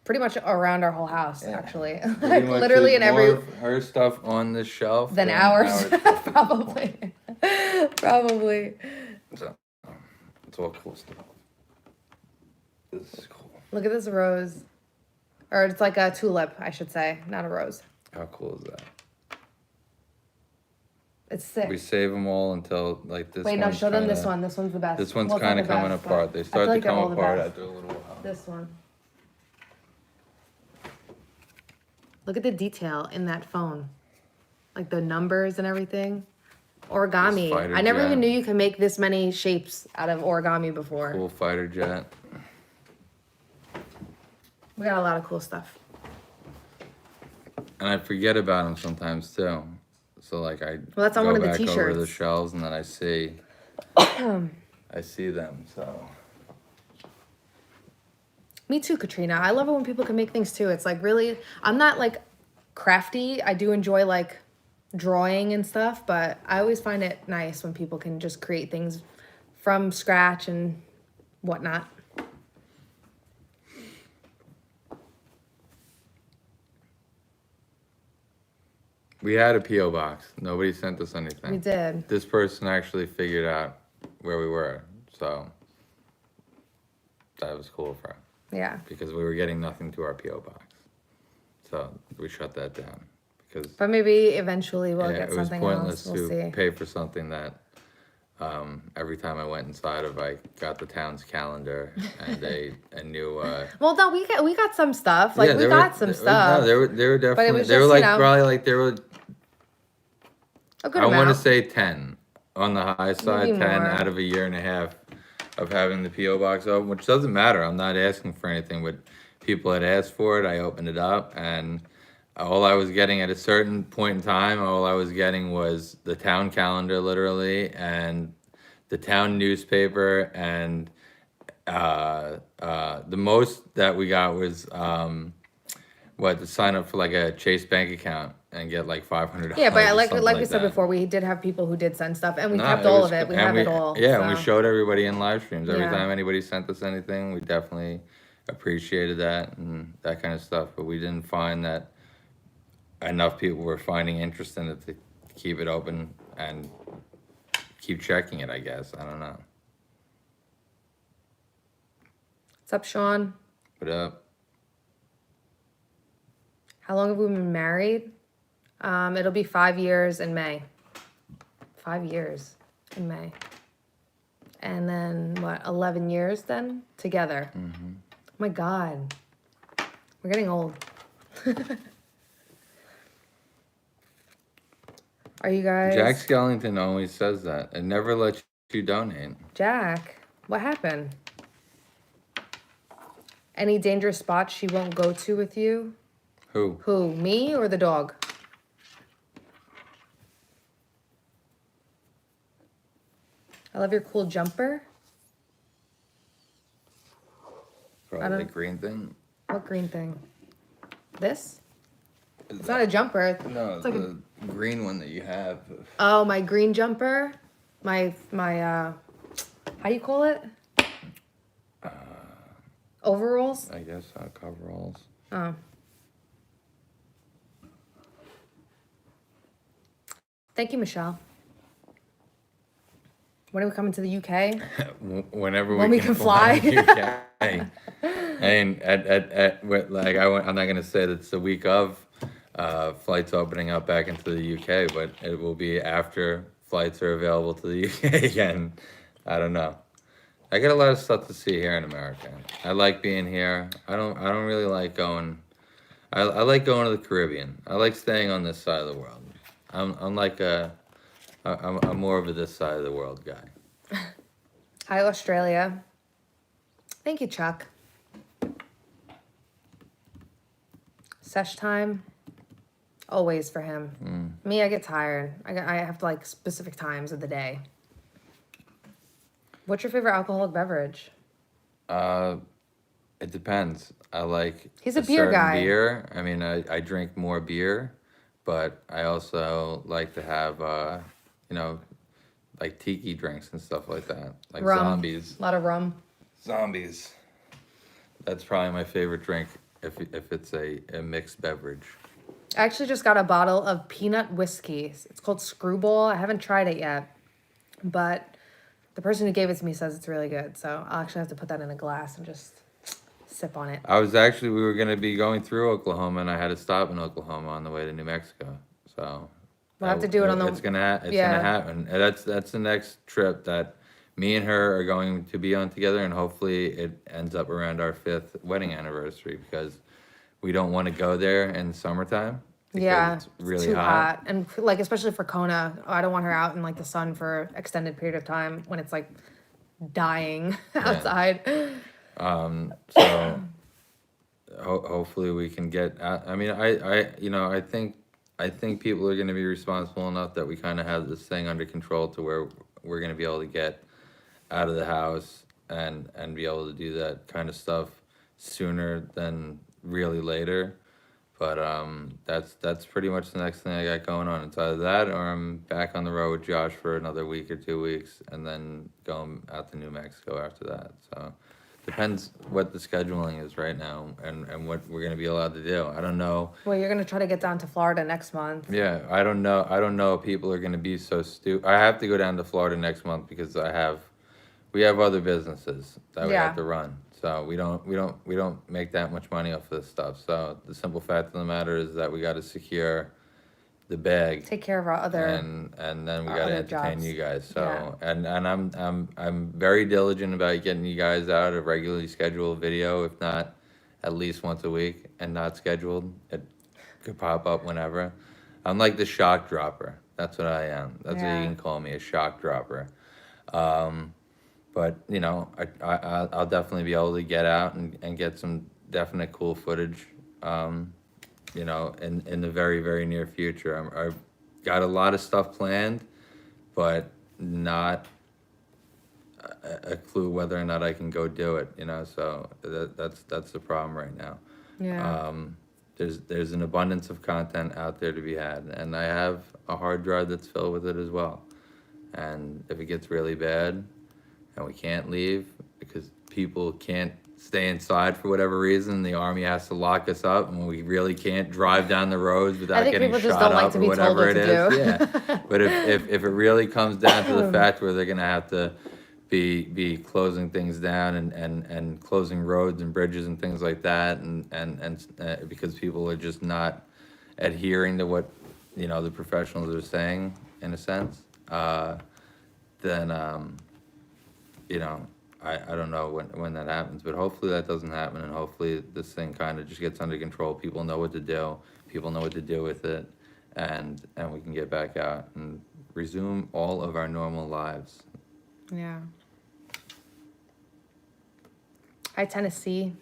pretty much around our whole house, actually. Like literally in every... her stuff on this shelf than ours. Probably. Probably. So, it's all cool stuff. This is cool. Look at this rose. Or it's like a tulip, I should say, not a rose. How cool is that? It's sick. We save them all until like this. Wait, no, show them this one. This one's the best. This one's kind of coming apart. They start to come apart after a little while. This one. Look at the detail in that phone. Like the numbers and everything. Origami. I never even knew you could make this many shapes out of origami before. Cool fighter jet. We got a lot of cool stuff. And I forget about them sometimes too. So like that's on one of the t-shirts. Over the shelves, and then I see them. So me too, Katrina. I love it when people can make things too. It's like really, I'm not like crafty. I do enjoy like drawing and stuff, but I always find it nice when people can just create things from scratch and whatnot. We had a P.O. box. Nobody sent us anything. We did. This person actually figured out where we were, so that was cool for us. Yeah. Because we were getting nothing to our P.O. box. So we shut that down. But maybe eventually we'll get something else. It was pointless to pay for something that every time I went inside of, I got the town's calendar and a new. Well, no, we got some stuff. Like we got some stuff. No, they were definitely. They were like probably like they were. A good amount. I want to say 10 on the high side. Maybe 10 out of a year and a half of having the P.O. box open, which doesn't matter. I'm not asking for anything, but people had asked for it. I opened it up, and all I was getting at a certain point in time, all I was getting was the town calendar, literally, and the town newspaper, and the most that we got was to sign up for like a Chase bank account and get like $500. Yeah, but or like something we said that. before, we did have people who did send stuff, and we No, kept it all was, of it. We and have it all. Yeah, so. and we showed everybody in live streams. Every Yeah. time anybody sent us anything, we definitely appreciated that and that kind of stuff. But we didn't find that enough people were finding interest in it to keep it open and keep checking it, I guess. I don't know. What's up, Sean? What up? How long have we been married? It'll be 5 years in May. 5 years in May. And then, 11 years then? Together. Mm-hmm. Oh my God. We're getting old. Are you guys... Jack Skellington always says that. It never lets you donate. Jack, what happened? Any dangerous spots she won't go to with you? Who? Who, me or the dog? I love your cool jumper. Probably the green thing. What green thing? This? It's not a jumper. No, it's like the green one that you have. Oh, my green jumper? My how do you call it? Overalls? I guess coveralls. Oh. Thank you, Michelle. When are we coming to the UK? Whenever when we can fly. To the UK. And I'm not gonna say that it's the week of flights opening up back into the UK, but it will be after flights are available to the UK again. I don't know. I got a lot of stuff to see here in America. I like being here. I don't really like going. I like going to the Caribbean. I like staying on this side of the world. I'm more of a this side of the world guy. Hi, Australia. Thank you, Chuck. Sesh time. Always for him. Me, I get tired. I have to like specific times of the day. What's your favorite alcoholic beverage? It depends. I like. He's a beer guy. Beer. I mean, I drink more beer, but I also like to have like tiki drinks and stuff like that, like rum. Zombies. A lot of rum. Zombies. That's probably my favorite drink if it's a mixed beverage. I actually just got a bottle of peanut whiskey. It's called Screwball. I haven't tried it yet, but the person who gave it to me says it's really good. So I'll actually have to put that in a glass and just sip on it. We were going to be going through Oklahoma, and I had to stop in Oklahoma on the way to New Mexico. So we'll have to do it on the... It's gonna happen. And that's the next trip that me and her are going to be on together, and hopefully it ends up around our 5th wedding anniversary, because we don't want to go there in summertime. Yeah, it's really too hot. And like, especially for Kona, I don't want her out in like the sun for extended period of time when it's like dying outside. So hopefully we can get out. I mean, I think people are going to be responsible enough that we kind of have this thing under control to where we're going to be able to get out of the house and be able to do that kind of stuff sooner than really later. But that's pretty much the next thing I got going on. It's either that or I'm back on the road with Josh for another week or 2 weeks, and then going out to New Mexico after that. So depends what the scheduling is right now and what we're gonna be allowed to do. I don't know. Well, you're gonna try to get down to Florida next month. Yeah, I don't know if people are gonna be so stupid. I have to go down to Florida next month because we have other businesses that we have to run. So we don't make that much money off of this stuff. So the simple fact of the matter is that we got to secure the bag. Take care of our other and then we got to entertain jobs. you guys. So and I'm very diligent about getting you guys out a regularly scheduled video, if not at least once a week, and not scheduled. It could pop up whenever. I'm like the shock dropper. That's what I am. That's what you can call me, a shock dropper. But, I'll definitely be able to get out and get some definite cool footage, in the very, very near future. I've got a lot of stuff planned, but not a clue whether or not I can go do it, you know, so that's the problem right now. Yeah. There's an abundance of content out there to be had, and I have a hard drive that's filled with it as well. And if it gets really bad and we can't leave because people can't stay inside for whatever reason, the army has to lock us up, and we really can't drive down the roads without getting shot up or whatever it is. Yeah. But if it really comes down to the fact where they're gonna have to be closing things down and closing roads and bridges and things like that, and because people are just not adhering to what, you know, the professionals are saying, in a sense, then you know, I don't know when that happens, but hopefully that doesn't happen, and hopefully this thing kind of just gets under control. People know what to do. People know what to do with it, and we can get back out and resume all of our normal lives. Yeah. Hi, Tennessee.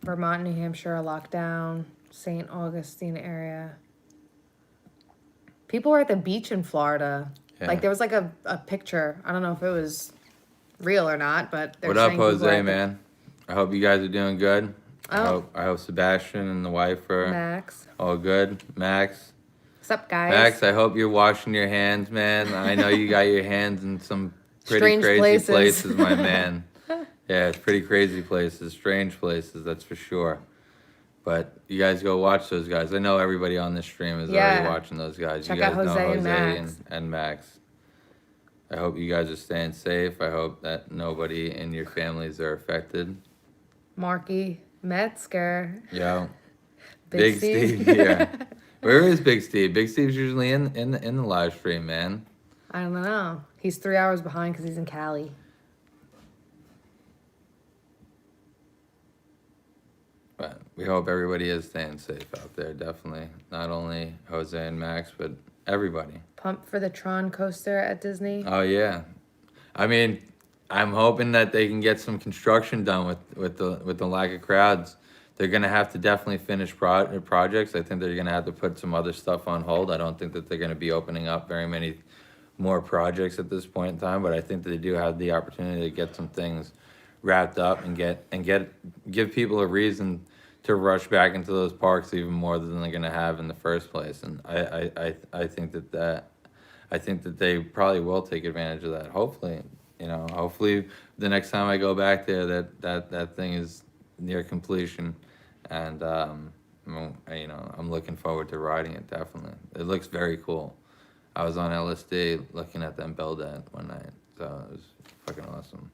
Vermont, New Hampshire are locked down. St. Augustine area. People were at the beach in Florida. Yeah. Like, there was like a picture. I don't know if it was real or not, but what up, Jose, man? I hope you guys are doing good. Oh. I hope Sebastian and the wife are Max. All good. Max. What's up, guys? Max, I hope you're washing your hands, man. I know you got your hands in some pretty strange crazy places, my man. Yeah, it's pretty crazy places, strange places, that's for sure. But you guys go watch those guys. I know everybody on this stream is already watching those guys. Check you guys out Jose know and Max. And Max. I hope you guys are staying safe. I hope that nobody in your families are affected. Marky Metzger. Yeah. Big Steve, yeah. Where is Big Steve? Big Steve's usually in the live stream, man. I don't know. He's 3 hours behind because he's in Cali. But we hope everybody is staying safe out there, definitely. Not only Jose and Max, but everybody. Pumped for the Tron coaster at Disney. Oh, yeah. I mean, I'm hoping that they can get some construction done with the lack of crowds. They're going to have to definitely finish projects. I think they're going to have to put some other stuff on hold. I don't think that they're going to be opening up very many more projects at this point in time, but I think that they do have the opportunity to get some things wrapped up and give people a reason to rush back into those parks even more than they're going to have in the first place. And I think that they probably will take advantage of that. Hopefully, you know, hopefully the next time I go back there that thing is near completion, and you know, I'm looking forward to riding it. Definitely, it looks very cool. I was on LSD looking at them build that one night, so it was fucking awesome.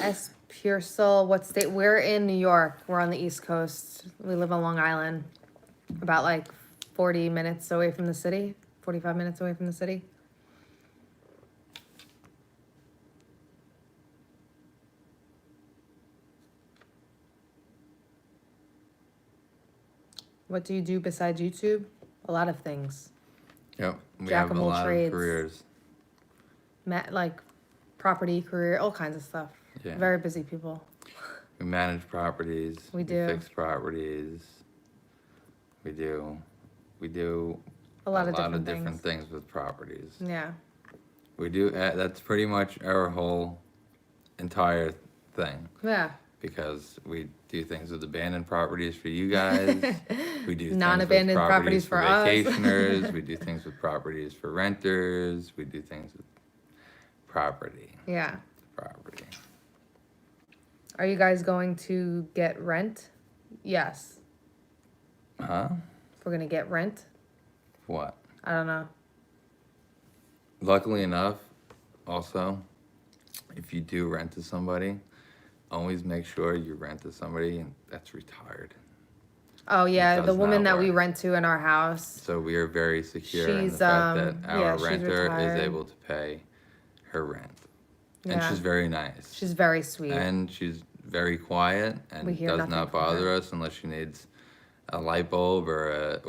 S. Pure Soul, what state? We're in New York. We're on the East Coast. We live on Long Island, about like 40 minutes away from the city, 45 minutes away from the city. What do you do besides YouTube? A lot of things. Yep, we have a lot of careers. Like property, career, all kinds of stuff. Yeah. Very busy people. We manage properties. We do. We fix properties. We do a lot of different things with properties. Yeah. We do. That's pretty much our whole entire thing. Yeah. Because we do things with abandoned properties for you guys. We do non-abandoned properties for vacationers. us. We do things with properties for renters. We do things with property. Yeah. Property. Are you guys going to get rent? Yes. Huh? We're gonna get rent. What? I don't know. Luckily enough, also, if you do rent to somebody, always make sure you rent to somebody that's retired. Oh yeah, the woman that we rent to in our house. So we are very secure in the fact that our renter is able to pay her rent. Yeah. And she's very nice. She's very sweet. And she's very quiet and does not bother us unless she needs a light bulb or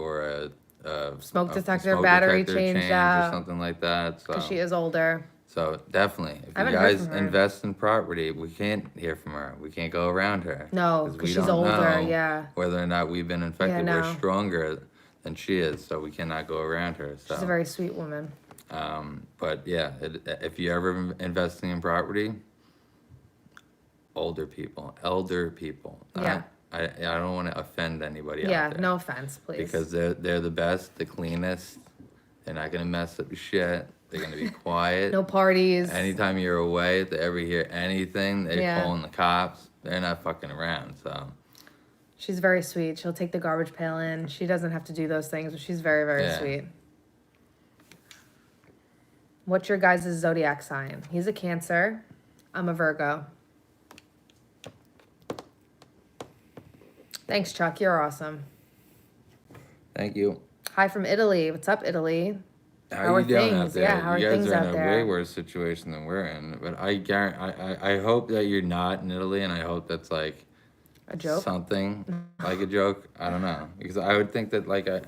a smoke detector battery changed out or something like that. Because she is older. So definitely, if you guys invest in property, we can't hear from her. We can't go around her. No, because she's older. Yeah. Whether or not we've been infected, we're stronger and she is, so we cannot go around her. So. She's a very sweet woman. But yeah, if you're ever investing in property, elder people. Yeah. I don't want to offend anybody out Yeah, there. no offense, please. Because they're the best, the cleanest. They're not gonna mess up your shit. They're gonna be quiet. No parties. Anytime you're away, if they ever hear anything, they're calling the cops. They're not fucking around, so. She's very sweet. She'll take the garbage pail in. She doesn't have to do those things, but she's very, very sweet. What's your guys' zodiac sign? He's a Cancer. I'm a Virgo. Thanks, Chuck. You're awesome. Thank you. Hi from Italy. What's up, Italy? How are you doing out there? Yeah, how are things out there? You guys are in a way worse situation than we're in. But I hope that you're not in Italy, and I hope that's like a joke. Something like a joke. I don't know, because I would think that like I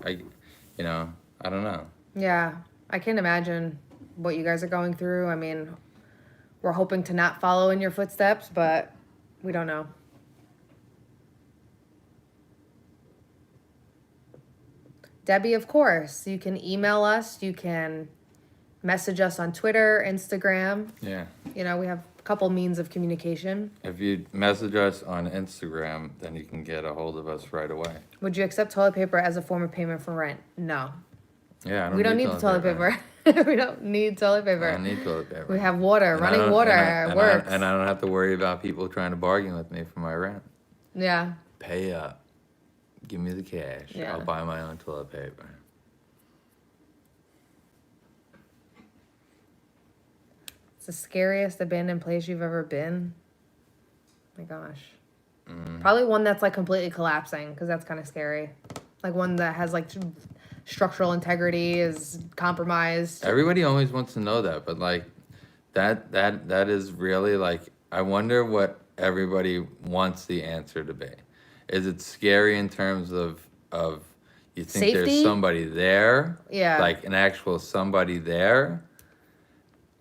don't know. Yeah, I can't imagine what you guys are going through. I mean, we're hoping to not follow in your footsteps, but we don't know. Debbie, of course, you can email us. You can message us on Twitter, Instagram. Yeah. You know, we have a couple means of communication. If you message us on Instagram, then you can get a hold of us right away. Would you accept toilet paper as a form of payment for rent? No. Yeah, we don't need the toilet paper. We don't need toilet paper. I don't need toilet paper. We have water, running water. It works. And I don't have to worry about people trying to bargain with me for my rent. Yeah. Pay up. Give me the cash. Yeah. I'll buy my own toilet paper. It's the scariest abandoned place you've ever been. Oh my gosh. Probably one that's like completely collapsing, because that's kind of scary. Like one that has like structural integrity is compromised. Everybody always wants to know that, but like that is really like, I wonder what everybody wants the answer to be. Is it scary in terms of you think Safety? There's somebody there? Yeah. Like an actual somebody there?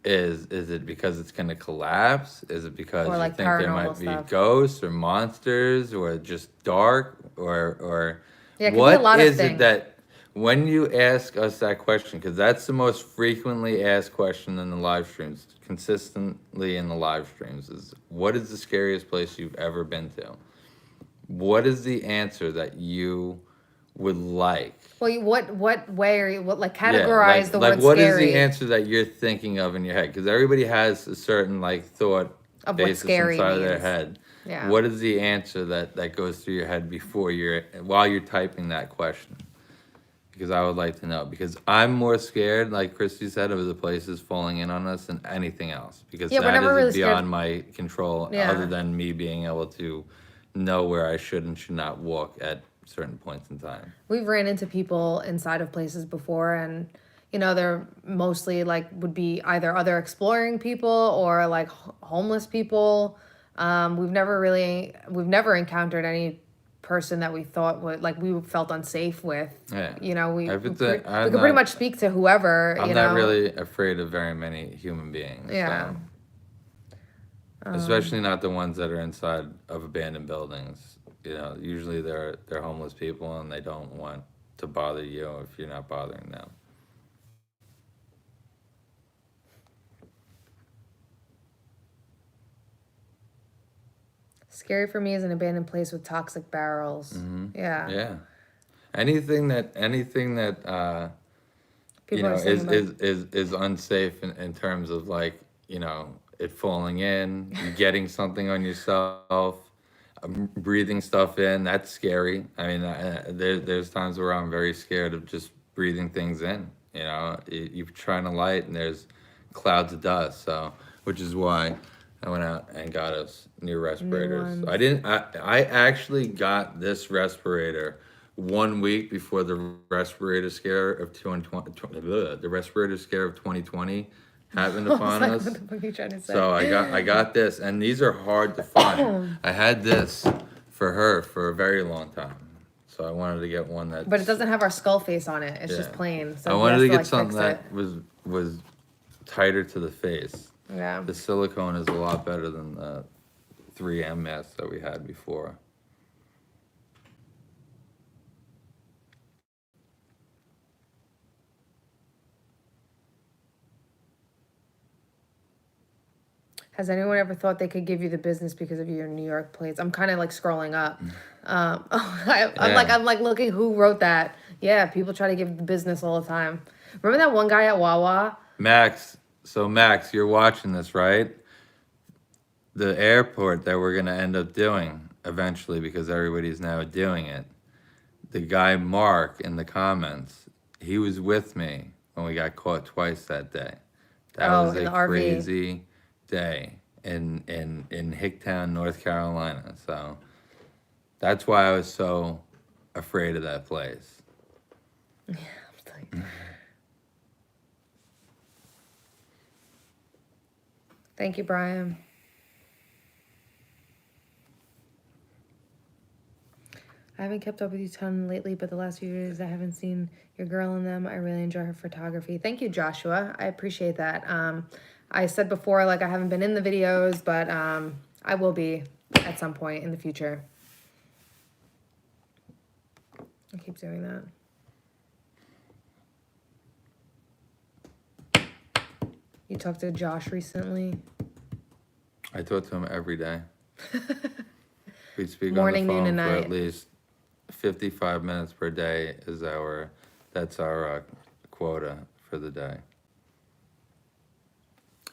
Is it because it's gonna collapse? Is it because Or like you think there might paranormal be ghosts or monsters or just dark or Yeah, it could be a lot of is things. it that when you ask us that question, because that's the most frequently asked question in the live streams, consistently in the live streams, is what is the scariest place you've ever been to? What is the answer that you would like? Well, what way are you, like categorize the word like what scary. is the answer that you're thinking of in your head? Because everybody has a certain like thought Of what basis scary inside of their means. head. Yeah. What is the answer that goes through your head while you're typing that question? Because I would like to know. Because I'm more scared, like Christy said, of the places falling in on us than anything else. Because Yeah, we're that never is really beyond scared. my control, Yeah. other than me being able to know where I should and should not walk at certain points in time. We've ran into people inside of places before, and you know, they're mostly like would be either other exploring people or like homeless people. We've never encountered any person that we thought would like we felt unsafe with. Yeah. You know, we If could it's a- I'm pretty not- much speak to whoever. I'm you not know? really afraid of very many human beings. Yeah. So. Especially not the ones that are inside of abandoned buildings. You know, usually they're homeless people and they don't want to bother you if you're not bothering them. Scary for me is an abandoned place with toxic barrels. Yeah. Yeah. Anything that People you know are saying about- is unsafe in terms of like, you know, it falling in, you getting something on yourself, breathing stuff in. That's scary. I mean, there's times where I'm very scared of just breathing things in. You know, you're trying to light and there's clouds of dust. So, which is why I went out and got us new respirators. ones. I actually got this respirator 1 week before the respirator scare of 2020 happened upon Like, us. what the fuck are you trying to say? So I got this, and these are hard to find. I had this for her for a very long time, so I wanted to get one that. But it doesn't have our skull face on it. It's just plain. So I he wanted has to get like, something fix that was tighter to the face. it. Yeah. The silicone is a lot better than the 3M mask that we had before. Has anyone ever thought they could give you the business because of your New York plates? I'm kind of like scrolling up. I'm like looking who wrote that. Yeah, people try to give the business all the time. Remember that one guy at Wawa? Max. So Max, you're watching this, right? The airport that we're gonna end up doing eventually, because everybody's now doing it. The guy Mark in the comments, he was with me when we got caught twice that day. That was a crazy day in Hicktown, North Carolina. So that's why I was so afraid of that place. Yeah, I'm like... Thank you, Brian. I haven't kept up with you a ton lately, but the last few years I haven't seen your girl in them. I really enjoy her photography. Thank you, Joshua. I appreciate that. I said before, like, I haven't been in the videos, but I will be at some point in the future. I keep doing that. You talked to Josh recently? I talk to him every day. We speak Morning, on the phone noon, and for night. at least 55 minutes per day is that's our quota for the day.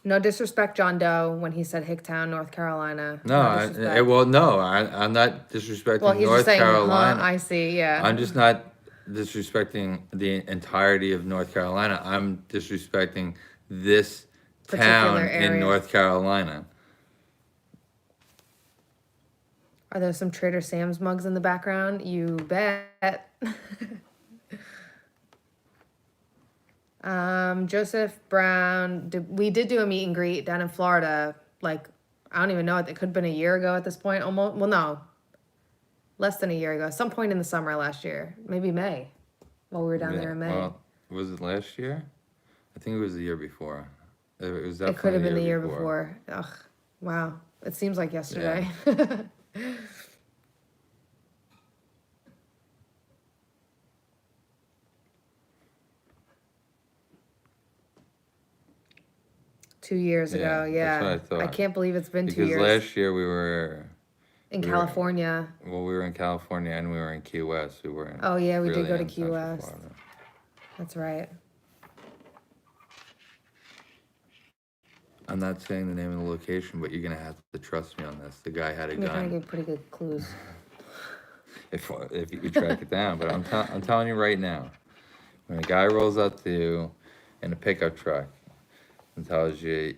No disrespect, John Doe, when he said Hicktown, North Carolina. No, I'm not disrespecting North Carolina. I see, yeah. I'm just not disrespecting the entirety of North Carolina. I'm disrespecting this town in North Carolina. Are there some Trader Sam's mugs in the background? You bet. Joseph Brown, we did do a meet and greet down in Florida. Like, I don't even know. It could have been a year ago at this point. Almost. Well, no. Less than a year ago. Some point in the summer last year. Maybe May. While we were down there in May. Well, was it last year? I think it was the year before. It was definitely it could have been the year before. Ugh. Wow. It seems like yesterday. Yeah. 2 years ago, yeah. That's what I thought. I can't believe it's been 2 years. Because last year we were... In California. We were in California and we were in Key West. We were in... Oh, yeah, we did go to Key West. Florida. That's right. I'm not saying the name of the location, but you're going to have to trust me on this. The guy had a gun. You're trying to give pretty good clues. if you could track it down. But I'm telling you right now, when a guy rolls up to you in a pickup truck and tells you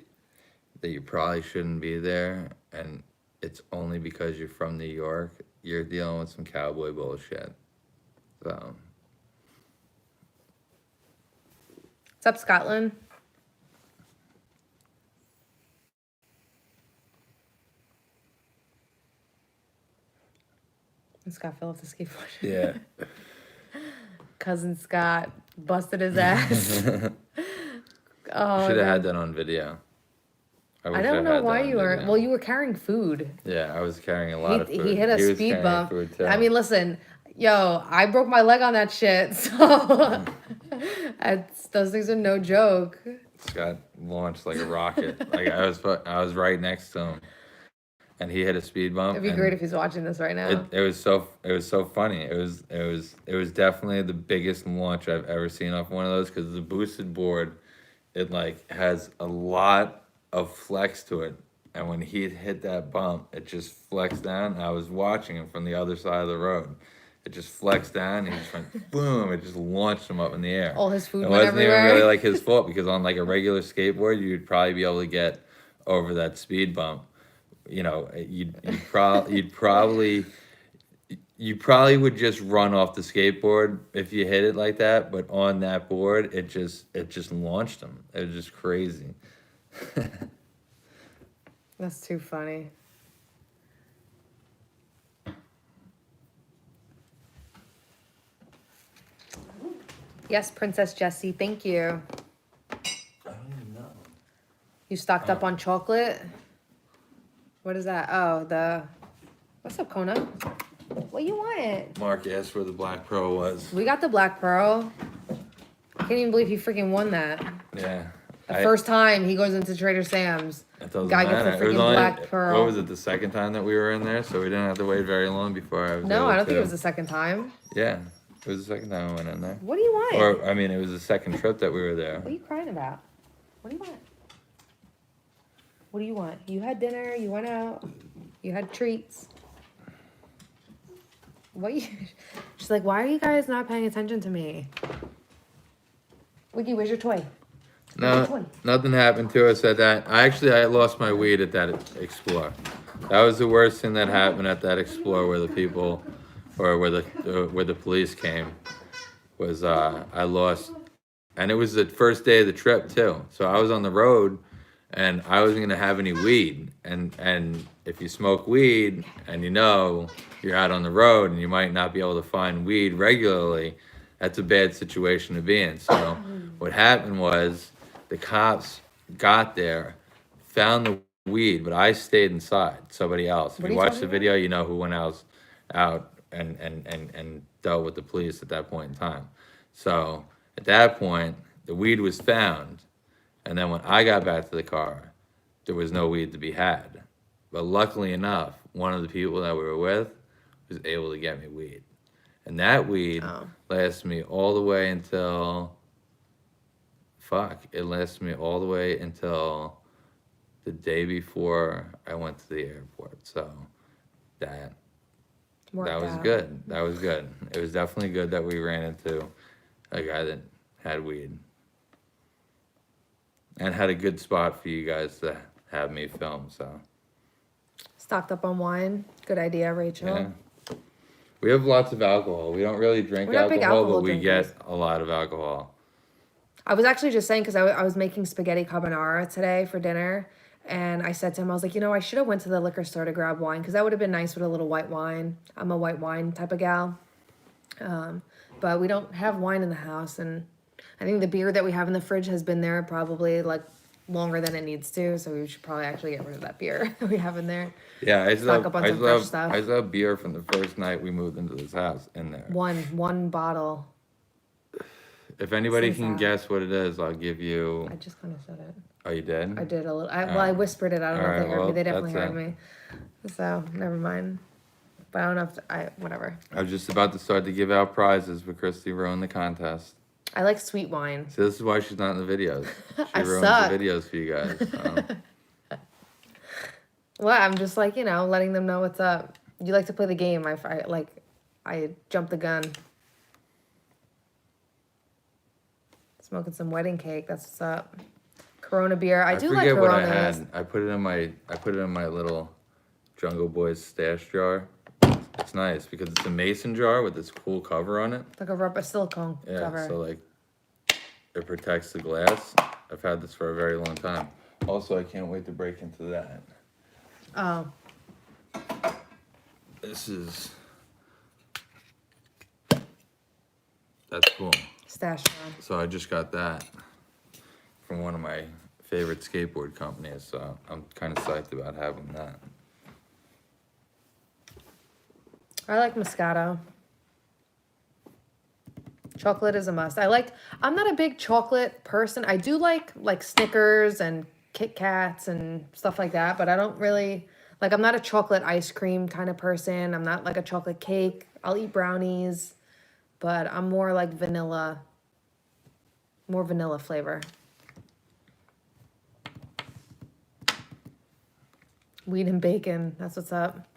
that you probably shouldn't be there, and it's only because you're from New York, you're dealing with some cowboy bullshit. So. What's up, Scotland? And Scott fell off the skateboard. Yeah. Cousin Scott busted his ass. Oh, should have had that on video. I don't know why you were. Well, you were carrying food. Yeah, I was carrying a lot of food. He hit a speed bump. I mean, listen, yo, I broke my leg on that shit, so those things are no joke. Scott launched like a rocket. Like I was right next to him, and he hit a speed bump. It'd be great if he's watching this right now. It was so funny. It was definitely the biggest launch I've ever seen off one of those, because the boosted board, it like has a lot of flex to it, and when he hit that bump, it just flexed down, and I was watching him from the other side of the road. It just flexed down, and he just went boom, it just launched him up in the air. All his food it went wasn't everywhere. even really like his fault, because on like a regular skateboard, you'd probably be able to get over that speed bump. You know, you probably would just run off the skateboard if you hit it like that, but on that board, it just launched him. It was just crazy. That's too funny. Yes, Princess Jessie, thank you. I don't even know. You stocked up on chocolate? What is that? Oh, what's up, Kona? What you want? Mark asked where the Black Pearl was. We got the Black Pearl. I can't even believe he freaking won that. Yeah. The first time he goes into Trader Sam's. It doesn't Guy gets matter. a It was freaking only, black pearl. what was it, the second time that we were in there? So we didn't have to wait very long before I was No, able I don't think to- it was the second time. Yeah, it was the second time I went in there. What do you want? Or, I mean, it was the second trip that we were there. What are you crying about? What do you want? What do you want? You had dinner, you went out, you had treats. What you... She's like, why are you guys not paying attention to me? Wiggy, where's your toy? No, nothing happened to us at that. I lost my weed at that Explorer. That was the worst thing that happened at that Explorer where the people, or where the police came, was I lost, and it was the first day of the trip too. So I was on the road, and I wasn't gonna have any weed. And if you smoke weed, and you know you're out on the road, and you might not be able to find weed regularly, that's a bad situation to be in. So what happened was, the cops got there, found the weed, but I stayed inside. Somebody else. If you watch the video, you know who went out and dealt with the police at that point in time. So at that point, the weed was found, and then when I got back to the car, there was no weed to be had. But luckily enough, one of the people that we were with was able to get me weed, and that weed lasted me all the way until. It lasted me all the way until the day before I went to the airport. So that was good. That was good. It was definitely good that we ran into a guy that had weed. And had a good spot for you guys to have me film, so. Stocked up on wine. Good idea, Rachel. Yeah. We have lots of alcohol. We don't really drink alcohol, but we get a lot of alcohol. I was actually just saying, because I was making spaghetti carbonara today for dinner, and I said to him, I was like, I should have went to the liquor store to grab wine, because that would have been nice with a little white wine. I'm a white wine type of gal. But we don't have wine in the house, and I think the beer that we have in the fridge has been there probably like longer than it needs to, so we should probably actually get rid of that beer that we have in there. Yeah, I still have beer from the first night we moved into this house in there. One bottle. If anybody can guess what it is, I'll give you. I just kind of said it. Oh, you did? I did a little. I whispered it. I don't know if they heard me. They definitely heard me. So never mind. But I don't know if whatever. I was just about to start to give out prizes, but Christy ruined the contest. I like sweet wine. So this is why she's not in the videos. She ruins the videos for you guys. So. Well, I'm just like, letting them know what's up. You like to play the game. I jumped the gun. Smoking some wedding cake. That's what's up. Corona beer. I do like Coronas. What I had. I put it in my little Jungle Boys stash jar. It's nice because it's a mason jar with this cool cover on it. It's like a rubber silicone cover. Yeah, so it protects the glass. I've had this for a very long time. Also, I can't wait to break into that. Oh. That's cool. Stash jar. So I just got that from one of my favorite skateboard companies, so I'm kind of psyched about having that. I like Moscato. Chocolate is a must. I'm not a big chocolate person. I do like Snickers and Kit Kats and stuff like that, but I don't really, I'm not a chocolate ice cream kind of person. I'm not like a chocolate cake. I'll eat brownies, but I'm more like vanilla, more vanilla flavor. Weed and bacon, that's what's up.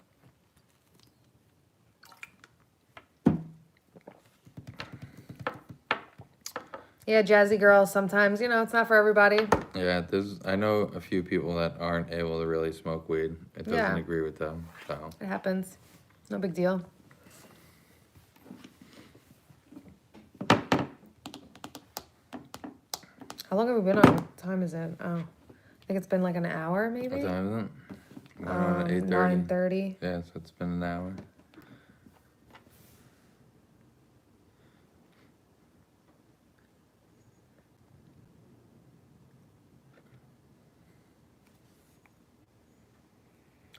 Yeah, jazzy girl, sometimes, it's not for everybody. Yeah, I know a few people that aren't able to really smoke weed. It doesn't agree with them, so. It happens. No big deal. How long have we been on? What time is it? Oh, I think it's been like an hour, maybe? What time is it? We're on at 8:30. 9:30. Yeah, so it's been an hour.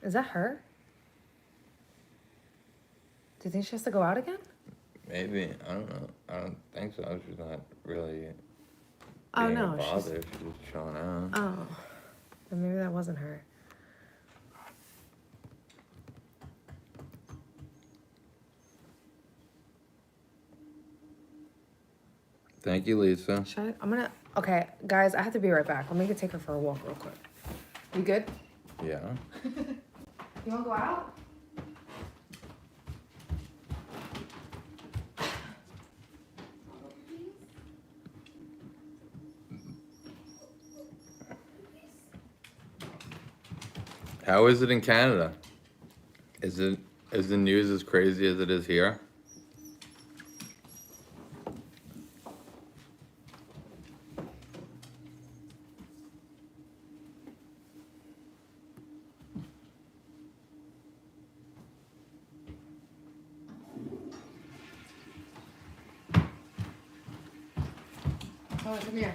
Is that her? Do you think she has to go out again? Maybe. I don't know. I don't think so. She's not really Oh, being no. bothered. She's just showing out. Oh. Or maybe that wasn't her. Thank you, Lisa. Okay, guys, I have to be right back. Let me go take her for a walk real quick. You good? Yeah. You want to go out? How is it in Canada? Is the news as crazy as it is here? Oh, come here.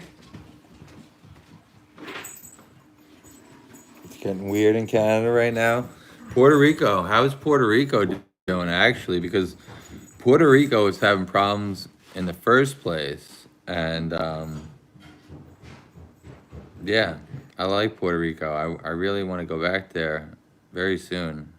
It's getting weird in Canada right now. Puerto Rico, how is Puerto Rico doing actually? Because Puerto Rico is having problems in the first place. And yeah, I like Puerto Rico. I really want to go back there very soon.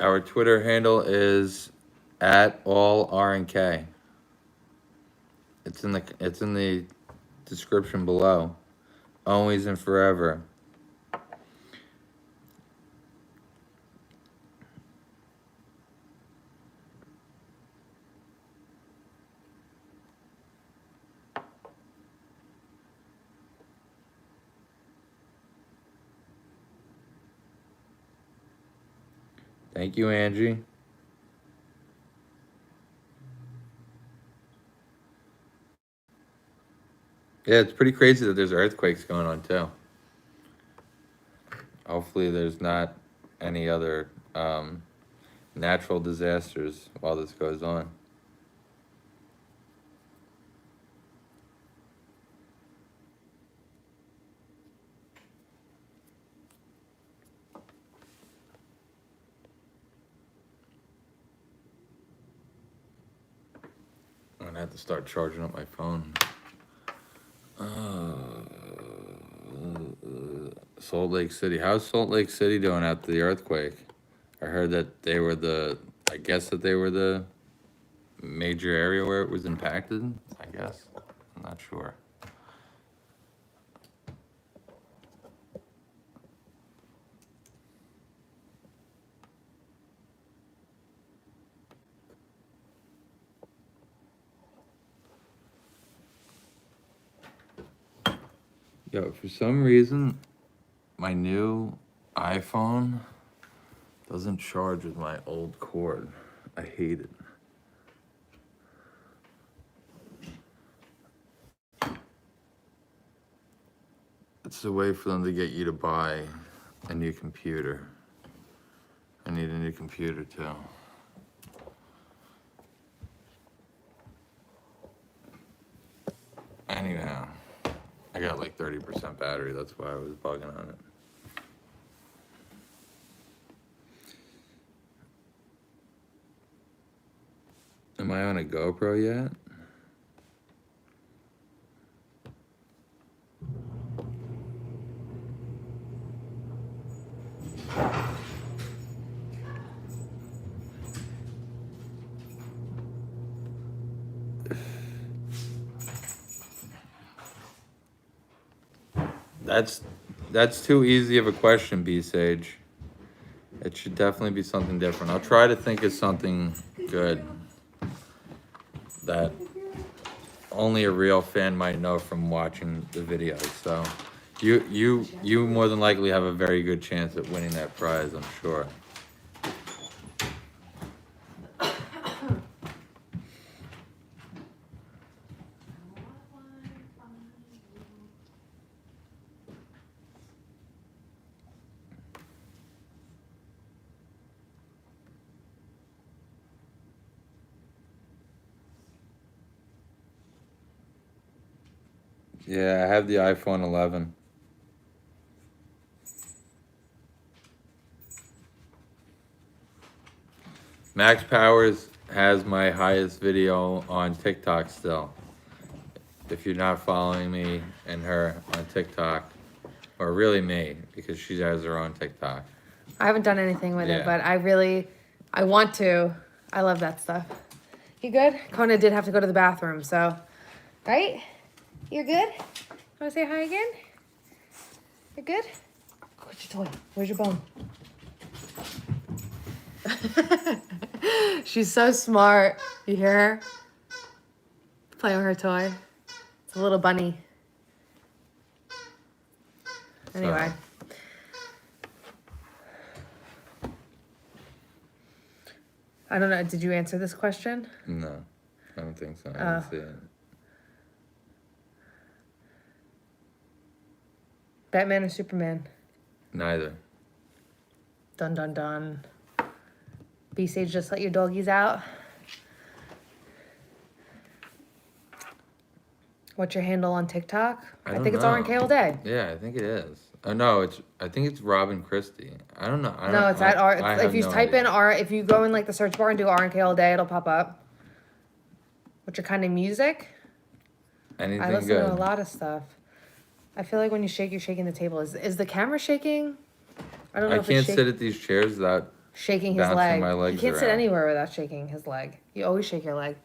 Our Twitter handle is @allRNK. It's in the description below. Always and forever. Thank you, Angie. Yeah, it's pretty crazy that there's earthquakes going on too. Hopefully there's not any other natural disasters while this goes on. I'm gonna have to start charging up my phone. Salt Lake City. How's Salt Lake City doing after the earthquake? I heard that they were I guess that they were the major area where it was impacted, I guess. I'm not sure. Yo, for some reason, my new iPhone doesn't charge with my old cord. I hate it. It's a way for them to get you to buy a new computer. I need a new computer too. Anyhow, I got like 30% battery. That's why I was bugging on it. Am I on a GoPro yet? That's too easy of a question, B-Sage. It should definitely be something different. I'll try to think of something good that only a real fan might know from watching the videos. So you more than likely have a very good chance at winning that prize, I'm sure. Yeah, I have the iPhone 11. Max Powers has my highest video on TikTok still. If you're not following me and her on TikTok, or really me, because she has her own TikTok. I haven't done anything with it, but I want to. I love that stuff. You good? Kona did have to go to the bathroom, so, right? You're good? Want to say hi again? You're good? Where's your toy? Where's your bone? She's so smart. You hear her? Playing with her toy. It's a little bunny. Anyway. I don't know. Did you answer this question? No, I don't think so. I didn't see it. Batman or Superman? Neither. Dun dun dun. B-Sage, just let your doggies out. What's your handle on TikTok? I think it's RNK all day. Yeah, I think it is. Oh no, I think it's Robin Christie. I don't know. No, it's at R. If you type in R, if you go in like the search bar and do RNK all day, it'll pop up. What's your kind of music? Anything I listen good. to a lot of stuff. I feel like when you shake, you're shaking the table. Is the camera shaking? I don't know. I can't sit at these chairs without shaking his leg. My legs You can't around. sit anywhere without shaking his leg. You always shake your leg.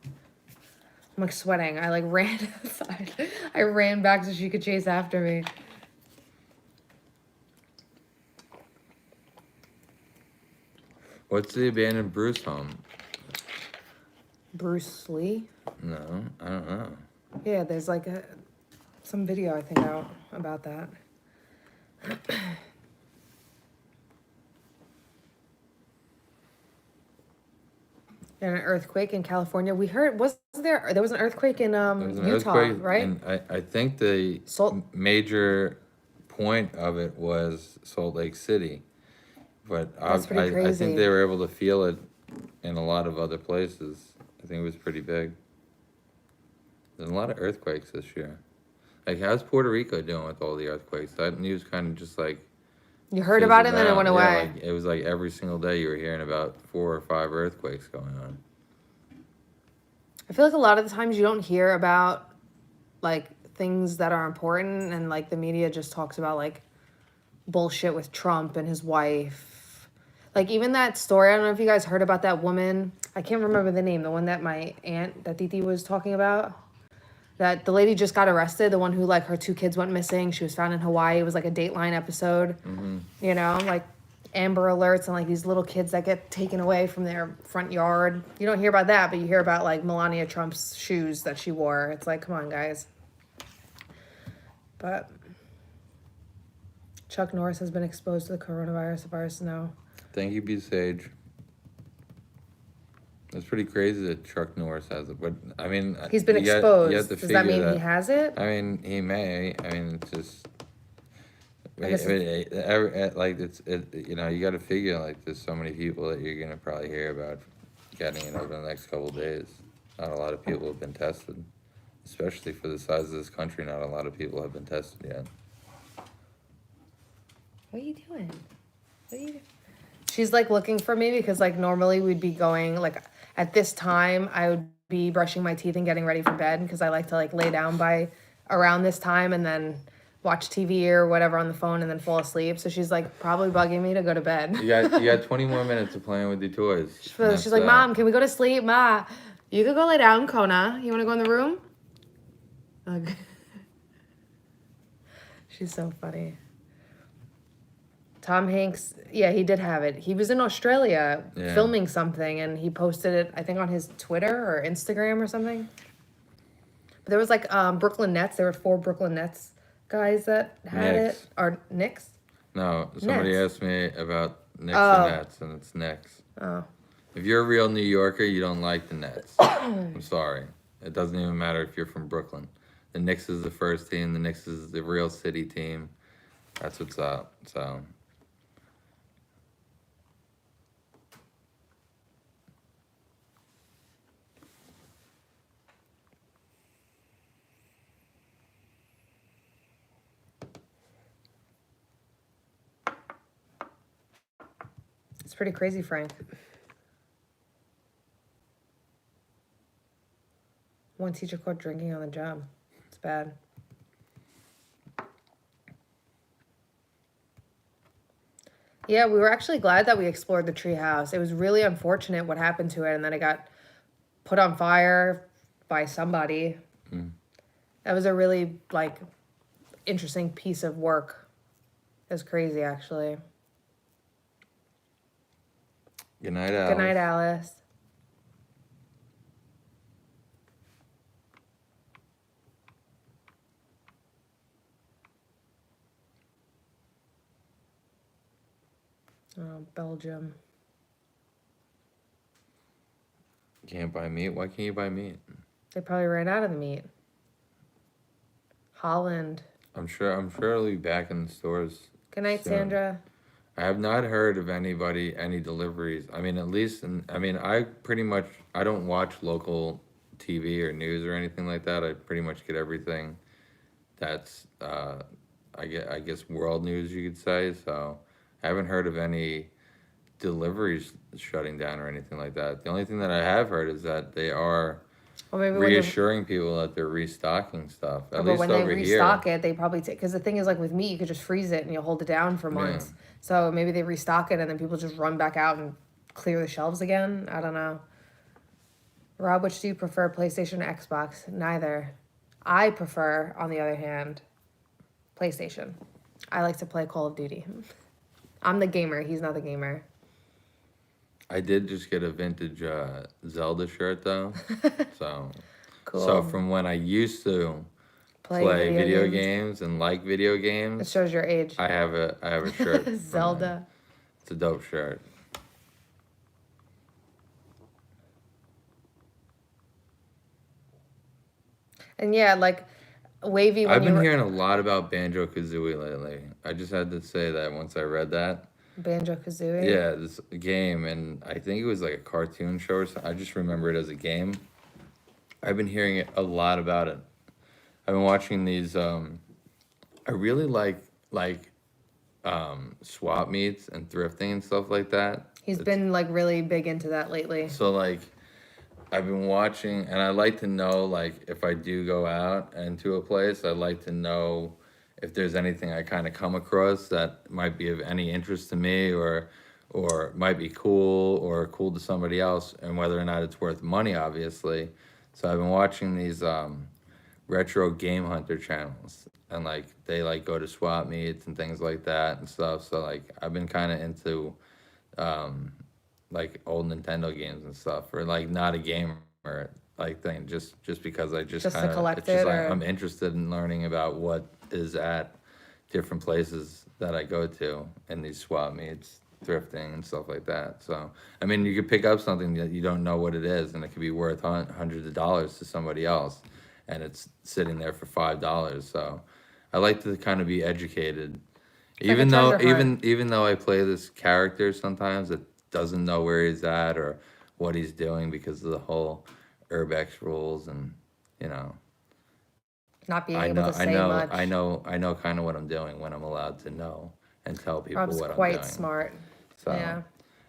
I'm like sweating. I like ran outside. I ran back so she could chase after me. What's the abandoned Bruce home? Bruce Lee? No, I don't know. Yeah, there's like some video I think out about that. And an earthquake in California. We heard, there was an earthquake in Utah, right? And I think the major point of it was Salt Lake City. But I think they were able to feel it in a lot of other places. I think it was pretty big. There's a lot of earthquakes this year. Like, how's Puerto Rico doing with all the earthquakes? That news kind of just like... You heard about it and then it went away. Yeah, like, it was like every single day you were hearing about 4 or 5 earthquakes going on. I feel like a lot of the times you don't hear about, like, things that are important, and, like, the media just talks about, like, bullshit with Trump and his wife. Like, even that story, I don't know if you guys heard about that woman. I can't remember the name, the one that my aunt, that Titi was talking about. That the lady just got arrested, the one who, like, her 2 kids went missing. She was found in Hawaii. It was, like, a Dateline episode. Mm-hmm. You know, like, Amber Alerts and, like, these little kids that get taken away from their front yard. You don't hear about that, but you hear about, like, Melania Trump's shoes that she wore. It's like, come on, guys. But Chuck Norris has been exposed to the coronavirus. The virus now. Thank you, B. Sage. It's pretty crazy that Chuck Norris has it, but I mean, he's been exposed. You have to Does that mean he has it? I mean, he may. I mean, it's just. You know, you got to figure like there's so many people that you're gonna probably hear about getting it over the next couple of days. Not a lot of people have been tested, especially for the size of this country. Not a lot of people have been tested yet. What are you doing? What are you doing? She's like looking for me because like normally we'd be going like at this time I would be brushing my teeth and getting ready for bed because I like to like lay down by around this time and then watch TV or whatever on the phone and then fall asleep. So she's like probably bugging me to go to bed. You got 20 more minutes of playing with your toys. She's like, Mom, can we go to sleep? Ma, you could go lay down, Kona. You want to go in the room? Okay. She's so funny. Tom Hanks, yeah, he did have it. He was in Australia filming something, and he posted it, I think, on his Twitter or Instagram or something. But there was, like, Brooklyn Nets. There were 4 Brooklyn Nets guys that had it. Or Knicks? No, somebody asked me about Knicks and Nets, and it's Knicks. Oh. If you're a real New Yorker, you don't like the Nets. I'm sorry. It doesn't even matter if you're from Brooklyn. The Knicks is the first team. The Knicks is the real city team. That's what's up, so... pretty crazy, Frank. One teacher caught drinking on the job. It's bad. Yeah, we were actually glad that we explored the treehouse. It was really unfortunate what happened to it, and then it got put on fire by somebody. That was a really, like, interesting piece of work. It was crazy, actually. Good night, Alice. Good night, Alice. Oh, Belgium. Can't buy meat? Why can't you buy meat? They probably ran out of the meat. Holland. I'm sure it'll be back in the stores. Good night, soon. Sandra. I have not heard of any deliveries. I mean, at least, I don't watch local TV or news or anything like that. I pretty much get everything that's, I guess world news, you could say. So I haven't heard of any deliveries shutting down or anything like that. The only thing that I have heard is that they are reassuring people that they're restocking stuff. At least when over they restock it, they probably take, because the thing is, like with meat, you could just freeze it and you'll hold it down for months. Yeah. So maybe they restock it and then people just run back out and clear the shelves again. I don't know. Rob, which do you prefer, PlayStation or Xbox? Neither. I prefer, on the other hand, PlayStation. I like to play Call of Duty. I'm the gamer. He's not the gamer. I did just get a vintage Zelda shirt though, so cool. So from when I used to play video games and like video games, it shows your age. I have a shirt. Zelda. It's a dope shirt. And yeah, like Wavy. I've been hearing a lot about Banjo-Kazooie lately. I just had to say that once I read that. Banjo-Kazooie? Yeah, this game, and I think it was like a cartoon show or something. I just remember it as a game. I've been hearing a lot about it. I've been watching these, I really like swap meets and thrifting and stuff like that. He's been like really big into that lately. So like, I've been watching, and I like to know, like, if I do go out into a place, I like to know if there's anything I kind of come across that might be of any interest to me or might be cool or cool to somebody else, and whether or not it's worth money, obviously. So I've been watching these retro game hunter channels, and like they like go to swap meets and things like that and stuff. So like I've been kind of into like old Nintendo games and stuff, or like not a gamer like thing, just because I just kind of, it's just like I'm interested in learning about what is at different places that I go to in these swap meets, thrifting and stuff like that. So I mean, you could pick up something that you don't know what it is, and it could be worth hundreds of dollars to somebody else, and it's sitting there for $5. So I like to kind of be educated, even though I play this character sometimes that doesn't know where he's at or what he's doing because of the whole Urbex rules, and you know, not being able to say much. I know kind of what I'm doing when I'm allowed to know and tell people Rob's what I'm quite doing. Smart. So yeah.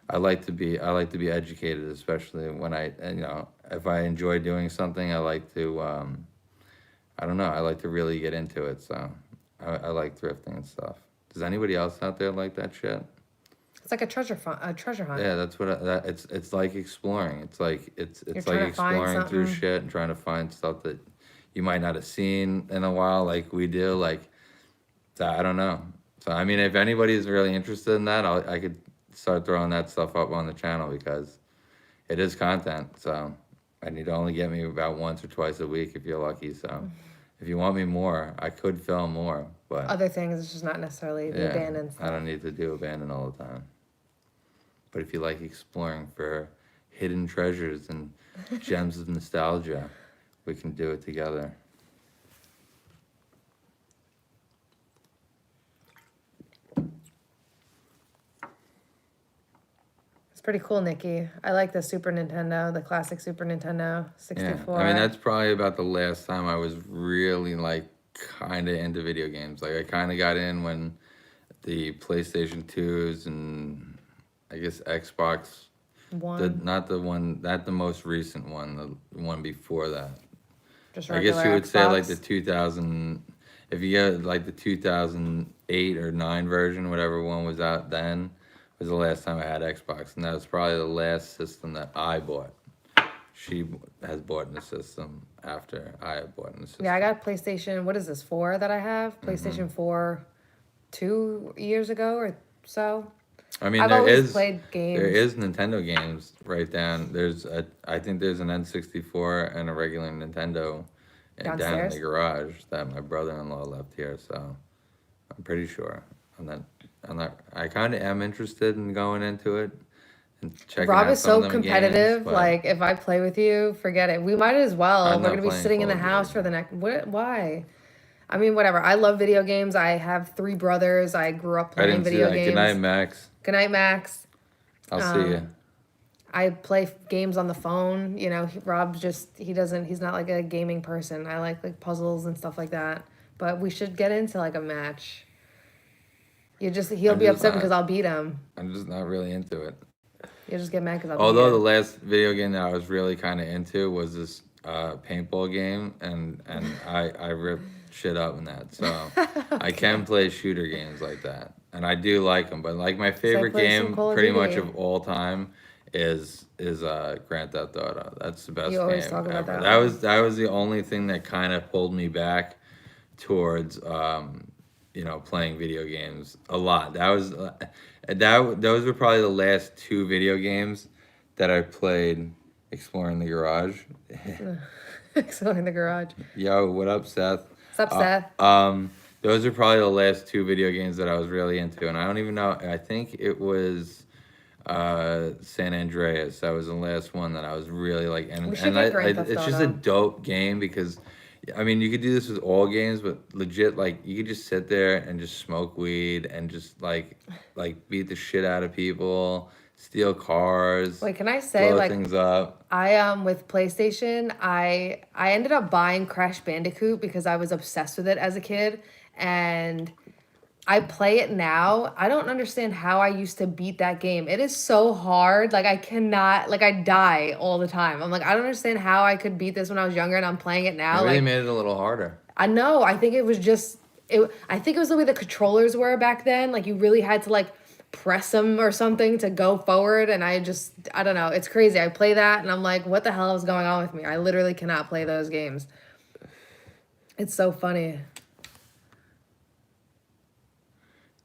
I like to be educated, especially when if I enjoy doing something, I like to I don't know, I like to really get into it. So I like thrifting and stuff. Does anybody else out there like that shit? It's like a treasure hunt. Yeah, that's what it's like exploring. It's like exploring through shit and trying to find stuff that you might not have seen in a while, like we do. Like, I don't know. So I mean, if anybody's really interested in that, I could start throwing that stuff up on the channel because it is content. So I need to only get me about once or twice a week if you're lucky. So if you want me more, I could film more. But other things, it's just not necessarily the abandoned stuff. I don't need to do abandoned all the time. But if you like exploring for hidden treasures and gems of nostalgia, we can do it together. It's pretty cool, Nikki. I like the Super Nintendo, the classic Super Nintendo 64. Yeah, I mean, that's probably about the last time I was really like kind of into video games. Like I kind of got in when the PlayStation 2s and I guess Xbox. One. Not the most recent one. The one before that. Just I guess regular you would say like Xbox? the 2000. If you get like the 2008 or 9 version, whatever one was out then, was the last time I had Xbox, and that was probably the last system that I bought. She has bought a system after I have bought a system. Yeah, I got PlayStation, what is this, 4 that I have? PlayStation 4 2 years ago or so. I mean, I've always played games. There is Nintendo games right down. I think there's an N64 and a regular Nintendo down in the garage that my brother-in-law left here. So I'm pretty sure. I kind of am interested in going into it and checking Rob out is some so of them competitive. games, like, if I play with you, forget it. We might as well. I'm We're not gonna be playing sitting in Call the of Duty. house for the next. Why? I mean, whatever. I love video games. I have 3 brothers. I grew up I playing didn't see video that. games. Good night, Max. Good night, Max. I'll see you. I play games on the phone. You know, Rob's just he's not like a gaming person. I like puzzles and stuff like that. But we should get into like a match. He'll be upset because I'll beat him. I'm just not really into it. You'll just get mad because I'll beat Although you. the last video game that I was really kind of into was this paintball game, and I ripped shit up in that. So okay. I can play shooter games like that, and I do like them. But like my favorite game, pretty much of all time, is Grand Theft Auto. That's the best You always game talk about ever. that. That was the only thing that kind of pulled me back towards playing video games a lot. Those were probably the last 2 video games that I played exploring the garage. Exploring the garage. Yo, what up, Seth? What's up, Seth? Those are probably the last 2 video games that I was really into, and I don't even know. I think it was San Andreas. That was the last one that I was really like, it's just a dope game because, I mean, you could do this with all games, but legit, like, you could just sit there and just smoke weed and just like beat the shit out of people, steal cars. Wait, can I say, blow things up? I with PlayStation, I ended up buying Crash Bandicoot because I was obsessed with it as a kid, and I play it now. I don't understand how I used to beat that game. It is so hard. Like, I cannot, like, I die all the time. I'm like, I don't understand how I could beat this when I was younger and I'm playing it now. They really made it a little harder. I know. I think it was just, I think it was the way the controllers were back then. Like, you really had to, like, press them or something to go forward. And I don't know. It's crazy. I play that and I'm like, what the hell is going on with me? I literally cannot play those games. It's so funny.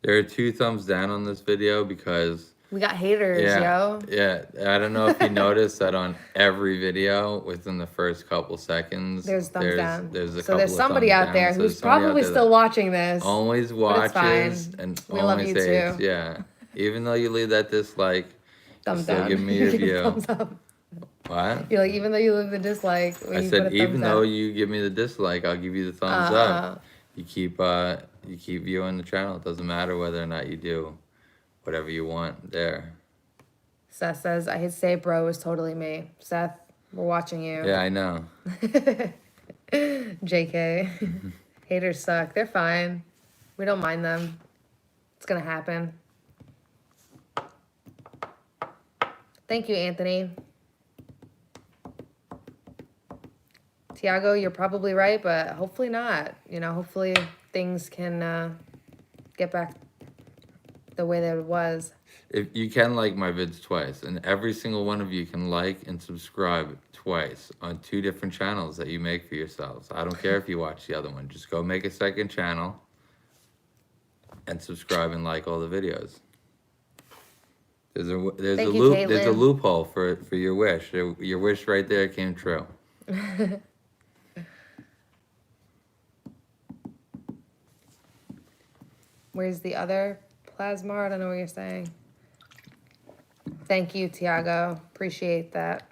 There are 2 thumbs down on this video because we got haters, yo. Yeah, I don't know if you noticed that on every video within the first couple seconds. There's thumbs down. There's somebody out there who's probably still watching this. Always watches and we always love you hates. too. Yeah. Even though you leave that dislike, thumbs still down. give me a view. Thumbs up. What? You're like, even though you leave the dislike. I said, even though you give me the dislike, I'll give you the thumbs up. You keep viewing the channel. It doesn't matter whether or not you do whatever you want there. Seth says, I hate to say it, bro, is totally me. Seth, we're watching you. Yeah, I know. JK. Haters suck. They're fine. We don't mind them. It's gonna happen. Thank you, Anthony. Tiago, you're probably right, but hopefully not. You know, hopefully things can get back the way that it was. If you can like my vids twice, and every single one of you can like and subscribe twice on 2 different channels that you make for yourselves. I don't care if you watch the other one. Just go make a second channel and subscribe and like all the videos. There's a loophole for your wish. Your wish right there came true. Where's the other plasma? I don't know what you're saying. Thank you, Tiago. Appreciate that.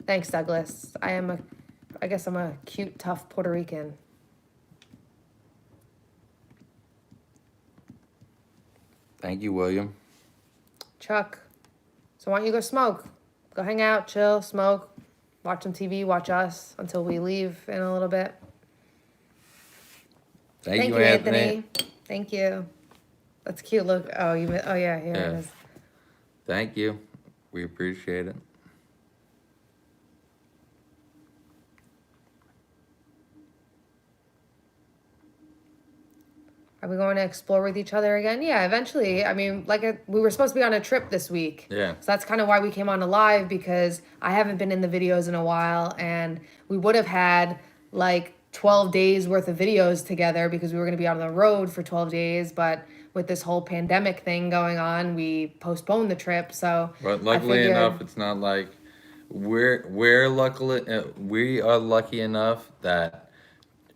Thanks, Douglas. I guess I'm a cute, tough Puerto Rican. Thank you, William. Chuck. So why don't you go smoke? Go hang out, chill, smoke, watch some TV, watch us until we leave in a little bit. Thank you, Anthony. Thank you. That's cute. Look. Oh, oh yeah, here it is. Thank you. We appreciate it. Are we going to explore with each other again? Yeah, eventually. I mean, we were supposed to be on a trip this week. Yeah. So that's kind of why we came on a live, because I haven't been in the videos in a while, and we would have had like 12 days worth of videos together because we were going to be on the road for 12 days. But with this whole pandemic thing going on, we postponed the trip. So, but luckily enough, it's not like we are lucky enough that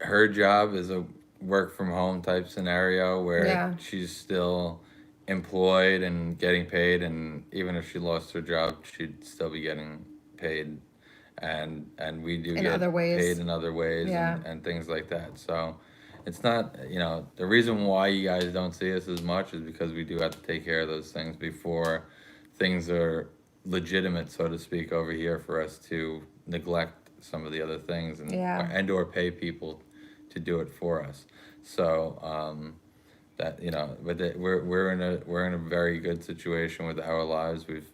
her job is a work from home type scenario where she's still employed and getting paid, and even if she lost her job, she'd still be getting paid, and we do get paid in other ways, and things like that. So it's not, the reason why you guys don't see us as much is because we do have to take care of those things before things are legitimate, so to speak, over here for us to neglect some of the other things and or pay people to do it for us. So that but we're in a very good situation with our lives. We've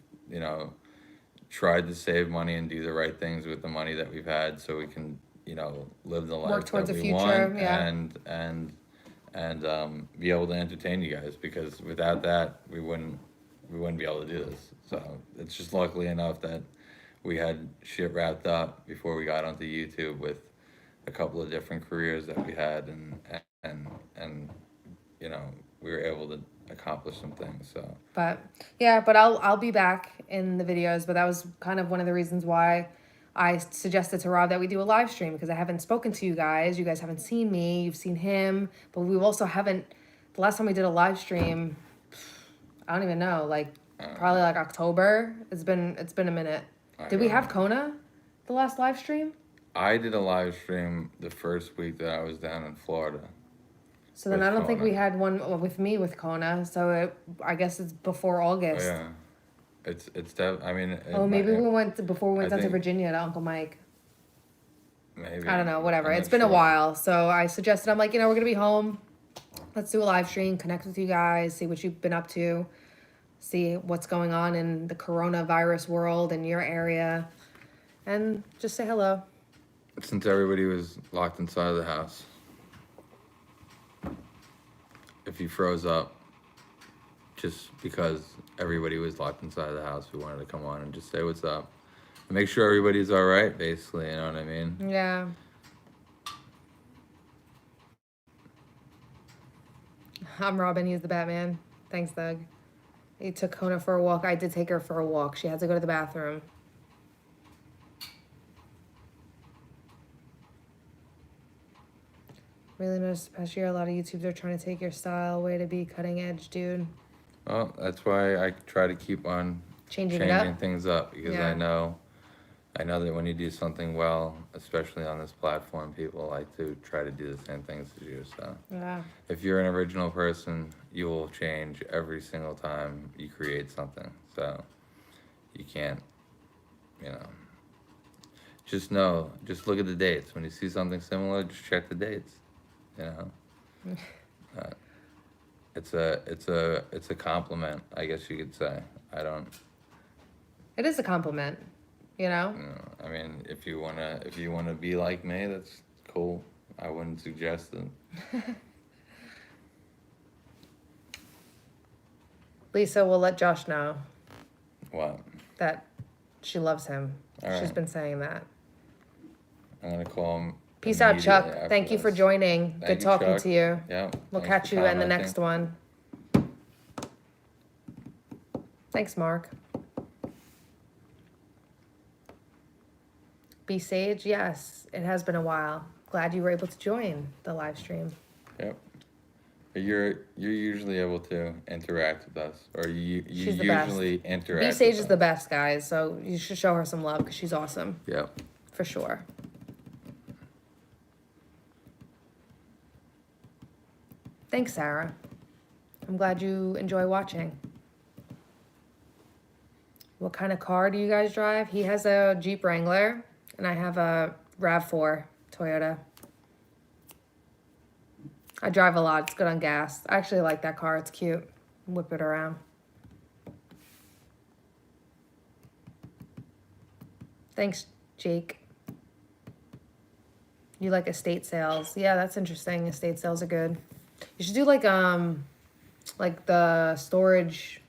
tried to save money and do the right things with the money that we've had, so we can live the life that we want, and be able to entertain you guys, because without that we wouldn't be able to do this. So it's just luckily enough that we had shit wrapped up before we got onto YouTube with a couple of different careers that we had, and we were able to accomplish some things. So but I'll be back in the videos, but that was kind of one of the reasons why I suggested to Rob that we do a live stream, because I haven't spoken to you guys haven't seen me, you've seen him, but we also haven't. The last time we did a live stream, I don't even know, probably like October. It's been a minute. Did we have Kona the last live stream? I did a live stream the first week that I was down in Florida. So then I don't think we had one with me with Kona. So I guess it's before August. Oh, yeah, it's I mean. Maybe we went before we went down to Virginia to Uncle Mike. Maybe. I don't know. Whatever. It's been a while. So I suggested, I'm like, we're gonna be home. Let's do a live stream, connect with you guys, see what you've been up to, see what's going on in the coronavirus world in your area, and just say hello. Since everybody was locked inside of the house, if you froze up, just because everybody was locked inside of the house, we wanted to come on and just say what's up. And make sure everybody's all right, basically, you know what I mean? Yeah. I'm Robin, he's the Batman. Thanks, Doug. He took Kona for a walk. I did take her for a walk. She had to go to the bathroom. Really noticed this past year, a lot of YouTubers are trying to take your style. Way to be cutting edge, dude. Well, that's why I try to keep on changing things up, because I know that when you do something well, especially on this platform, people like to try to do the same things as you. So if you're an original person, you will change every single time you create something. So you can't, just look at the dates. When you see something similar, just check the dates. It's a compliment, I guess you could say. It is a compliment, I mean, if you wanna be like me, that's cool. I wouldn't suggest it. Lisa will let Josh know. What? That she loves him. She's been saying that. I'm gonna call him. Peace out, Chuck. Thank you for joining. Good talking to you. Yeah. We'll catch you in the next one. Thanks, Mark. Be Sage, yes, it has been a while. Glad you were able to join the live stream. Yep. You're usually able to interact with us, or you usually interact. Be Sage is the best, guys. So you should show her some love because she's awesome. Yep. For sure. Thanks, Sarah. I'm glad you enjoy watching. What kind of car do you guys drive? He has a Jeep Wrangler, and I have a RAV4 Toyota. I drive a lot. It's good on gas. I actually like that car. It's cute. Whip it around. Thanks, Jake. You like estate sales. Yeah, that's interesting. Estate sales are good. You should do like the storage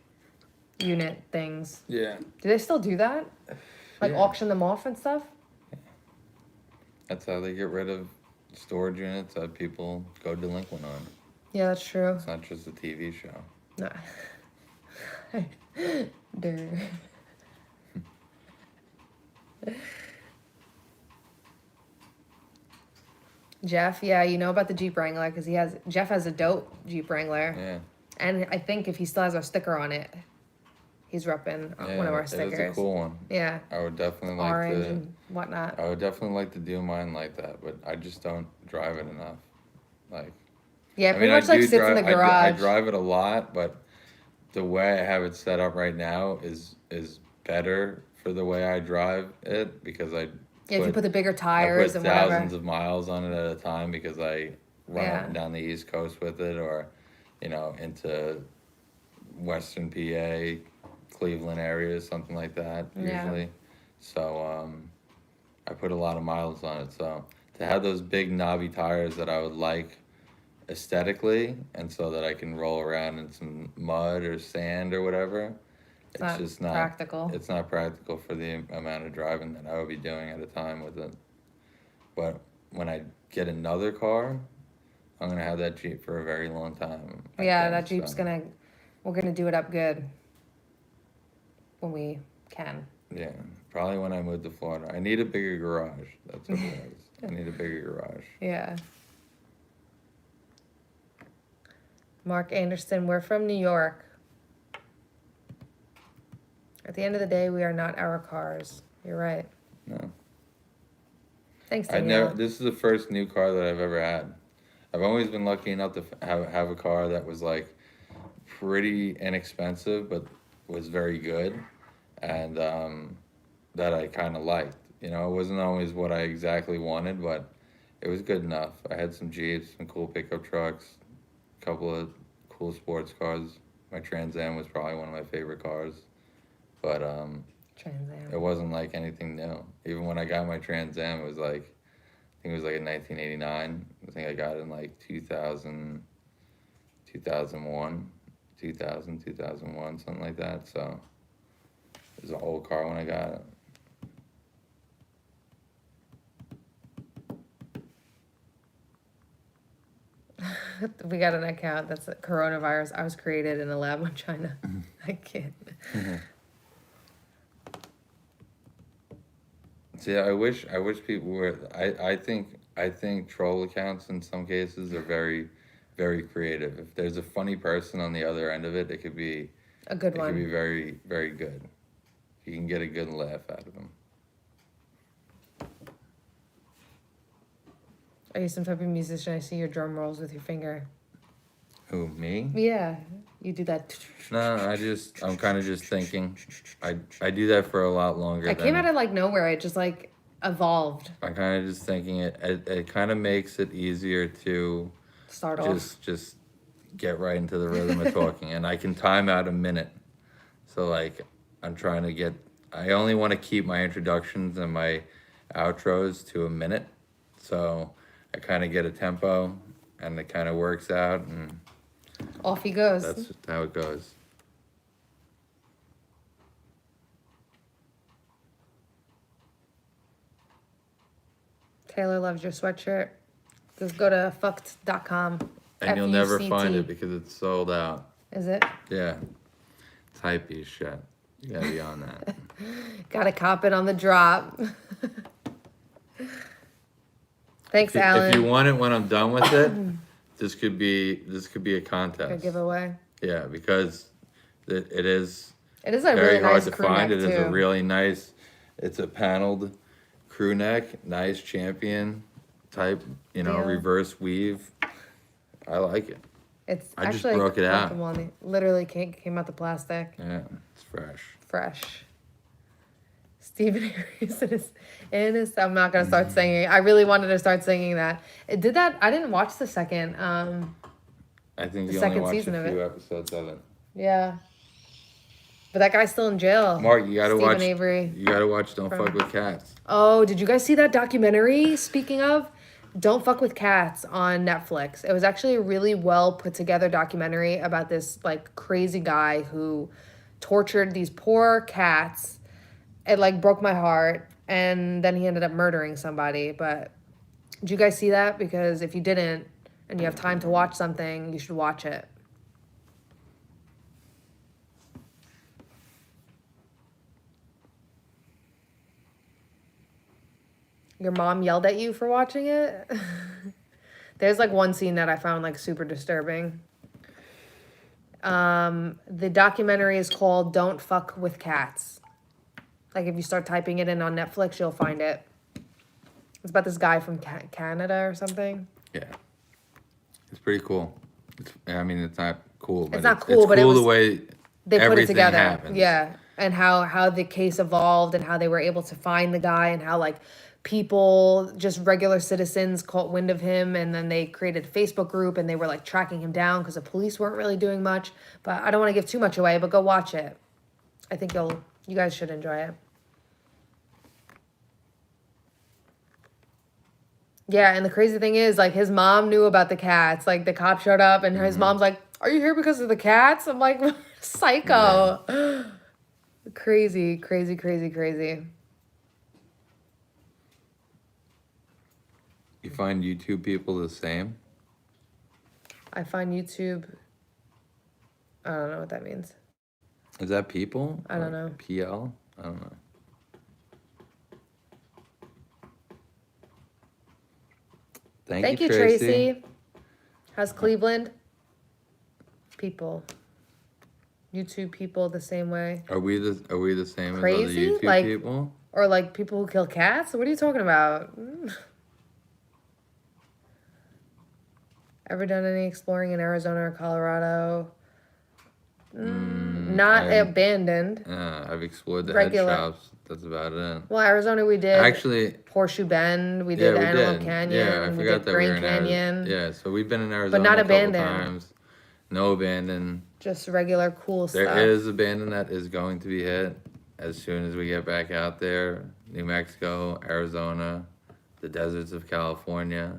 unit things. Yeah. Do they still do that? Like auction them off and stuff? That's how they get rid of storage units that people go delinquent on. Yeah, that's true. It's not just a TV show. No. Jeff, yeah, you know about the Jeep Wrangler because Jeff has a dope Jeep Wrangler. Yeah. And I think if he still has our sticker on it, he's repping one of our stickers. It's a cool one. Yeah. I would definitely like orange and whatnot. I would definitely like to do mine like that, but I just don't drive it enough. Like. Yeah, pretty much like sits in the garage. I drive it a lot, but the way I have it set up right now is better for the way I drive it because if you put the bigger tires and whatever. Thousands of miles on it at a time because I run up and down the East Coast with it, or into Western PA, Cleveland areas, something like that usually. So I put a lot of miles on it. So to have those big knobby tires that I would like aesthetically, and so that I can roll around in some mud or sand or whatever, it's just not practical. It's not practical for the amount of driving that I would be doing at a time with it. But when I get another car, I'm gonna have that Jeep for a very long time. That Jeep's we're gonna do it up good when we can. Yeah, probably when I move to Florida. I need a bigger garage. That's what it is. I need a bigger garage. Yeah. Mark Anderson, we're from New York. At the end of the day, we are not our cars. You're right. No. Thanks, Danielle. This is the first new car that I've ever had. I've always been lucky enough to have a car that was like pretty inexpensive, but was very good, and that I kind of liked. It wasn't always what I exactly wanted, but it was good enough. I had some Jeeps, some cool pickup trucks, a couple of cool sports cars. My Trans Am was probably one of my favorite cars, but Trans Am. It wasn't like anything new. Even when I got my Trans Am, it was like, I think it was like in 1989. I think I got it in like 2000, 2001, 2001, something like that. So it was an old car when I got it. We got an account that's coronavirus. I was created in a lab in China. I can't. See, I wish people were. I think troll accounts in some cases are very, very creative. If there's a funny person on the other end of it, it could be a good one. It could be very, very good. You can get a good laugh out of them. Are you some type of musician? I see your drum rolls with your finger. Who, me? Yeah, you do that. No, I'm kind of just thinking. I do that for a lot longer. I came out of like nowhere. It just like evolved. I'm kind of just thinking it kind of makes it easier to start off. Just get right into the rhythm of talking, and I can time out a minute. So like I'm trying to get. I only want to keep my introductions and my outros to a minute. So I kind of get a tempo, and it kind of works out, and off he goes. That's just how it goes. Taylor loves your sweatshirt. Just go to fucked.com. And you'll never find it because it's sold out. Is it? Yeah. It's hypey as shit. You gotta be on that. Gotta cop it on the drop. Thanks, Alan. If you want it when I'm done with it, this could be a contest. A giveaway. Yeah, because it is. It is a very really nice hard to crew find. neck It is too. a really nice. It's a paneled crew neck, nice champion type. Yeah. Reverse weave. I like it. It's I just actually broke it out. Literally came out the plastic. Yeah, it's fresh. Fresh. Stephen Avery's in his. I'm not gonna start singing. I really wanted to start singing that. It did that. I didn't watch the second. I think the you only second watched season a of few it. episodes of it. Yeah. But that guy's still in jail. Mark, you gotta Stephen watch. Avery. You gotta watch Don't Fuck with Cats. Oh, did you guys see that documentary? Speaking of, Don't Fuck with Cats on Netflix. It was actually a really well put together documentary about this like crazy guy who tortured these poor cats. It like broke my heart, and then he ended up murdering somebody. But did you guys see that? Because if you didn't, and you have time to watch something, you should watch it. Your mom yelled at you for watching it? There's like one scene that I found like super disturbing. The documentary is called Don't Fuck with Cats. Like if you start typing it in on Netflix, you'll find it. It's about this guy from Canada or something. Yeah. It's pretty cool. I mean, it's not cool. But it's not cool, but cool it was the way they put it together. Happens. Yeah. And how the case evolved and how they were able to find the guy and how like people, just regular citizens, caught wind of him, and then they created a Facebook group and they were like tracking him down because the police weren't really doing much. But I don't want to give too much away, but go watch it. I think you guys should enjoy it. Yeah, and the crazy thing is, like, his mom knew about the cats. Like, the cop showed up, and his mom's like, "Are you here because of the cats?" I'm like, psycho. Yeah. Crazy, crazy, crazy, crazy. You find YouTube people the same? I find YouTube... I don't know what that means. Is that people? I don't know. PL? I don't know. Thank you, Tracy. How's Cleveland? People. YouTube people the same way. Are we the same Crazy? as other YouTube like, people? Or like people who kill cats? What are you talking about? Ever done any exploring in Arizona or Colorado? Not abandoned. I've explored the Regular. head shops. That's about it. Well, Arizona we did. Actually, Horseshoe Bend. We did Antelope Canyon. Yeah, I we forgot did that Grand we were Canyon. Yeah, so we've been in Arizona but not a couple abandoned. times. No abandoned. Just regular cool stuff. There is abandoned that is going to be hit as soon as we get back out there. New Mexico, Arizona, the deserts of California.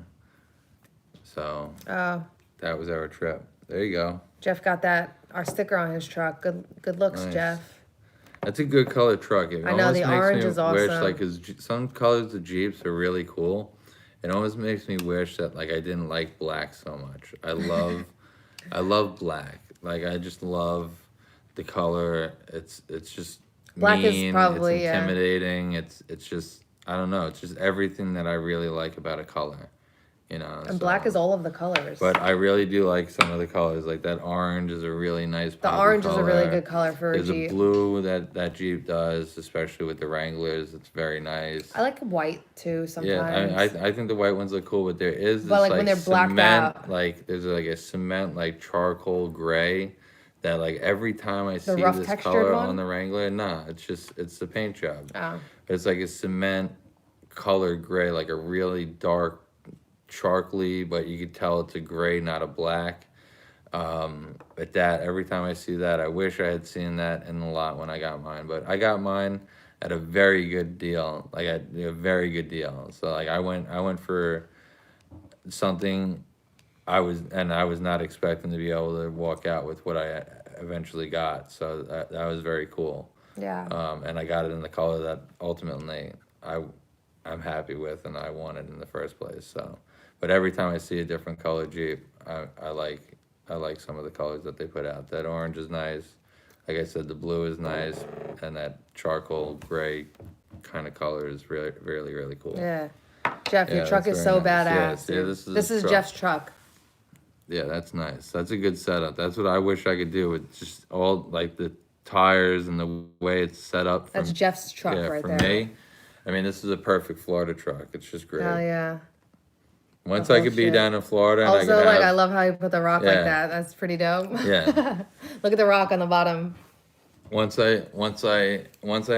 So that was our trip. There you go. Jeff got our sticker on his truck. Good looks, nice. Jeff. That's a good color truck. It I know, the orange is awesome. Wish, like, 'cause some colors of Jeeps are really cool. It almost makes me wish that, like, I didn't like black so much. I love black. Like, I just love the color. It's just black mean. Is probably, it's intimidating. Yeah. It's just, I don't know. It's just everything that I really like about a color. You know, and black is all of the colors. But I really do like some of the colors. Like that orange is a really nice. The orange is a really good color for a Jeep. There's a blue that Jeep does, especially with the Wranglers. It's very nice. I like white too sometimes. Yeah, I think the white ones look cool, but there is this like when they're blacked cement, out. like there's like a cement like charcoal gray that like every time I see this color on the Wrangler, it's the paint job. Oh. But it's like a cement colored gray, like a really dark charcoaly, but you could tell it's a gray, not a black. But that every time I see that, I wish I had seen that in the lot when I got mine. But I got mine at a very good deal, like a very good deal. So like I went for something I was not expecting to be able to walk out with what I eventually got. So that was very cool. Yeah. And I got it in the color that ultimately I'm happy with and I wanted in the first place. So. But every time I see a different color Jeep, I like some of the colors that they put out. That orange is nice. Like I said, the blue is nice, and that charcoal gray kind of color is really, really, really cool. Yeah, Jeff, your truck is so badass. Yeah, this is Jeff's truck. Yeah, that's nice. That's a good setup. That's what I wish I could do with just all like the tires and the way it's set up. That's Jeff's truck right there. For me, I mean, this is a perfect Florida truck. It's just great. Hell yeah. Once I could be down in Florida, also, and I could I love how you put the rock like that. That's pretty dope. Yeah. Look at the rock on the bottom. Once I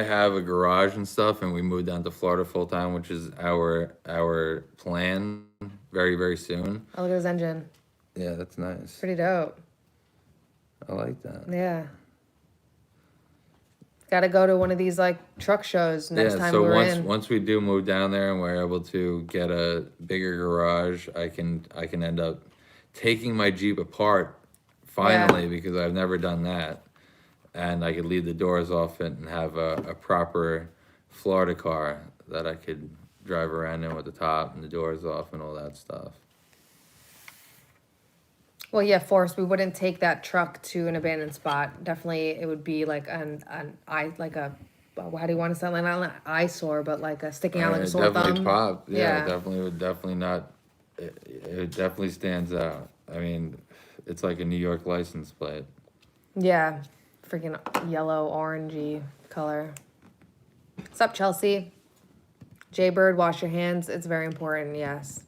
have a garage and stuff, and we move down to Florida full time, which is our plan very very soon. Oh, look at his engine. Yeah, that's nice. Pretty dope. I like that. Yeah. Got to go to one of these like truck shows next time we're in. Once we do move down there and we're able to get a bigger garage, I can end up taking my Jeep apart finally because I've never done that, and I could leave the doors off it and have a proper Florida car that I could drive around in with the top and the doors off and all that stuff. Well, yeah, Forrest, we wouldn't take that truck to an abandoned spot. Definitely, it would be like like a, how do you want to say it? Not an eyesore, but like a sticking out like a sore definitely thumb. Popped. Yeah, it would definitely not. It definitely stands out. I mean, it's like a New York license plate. Yeah, freaking yellow, orangey color. What's up, Chelsea? Jaybird, wash your hands. It's very important, yes.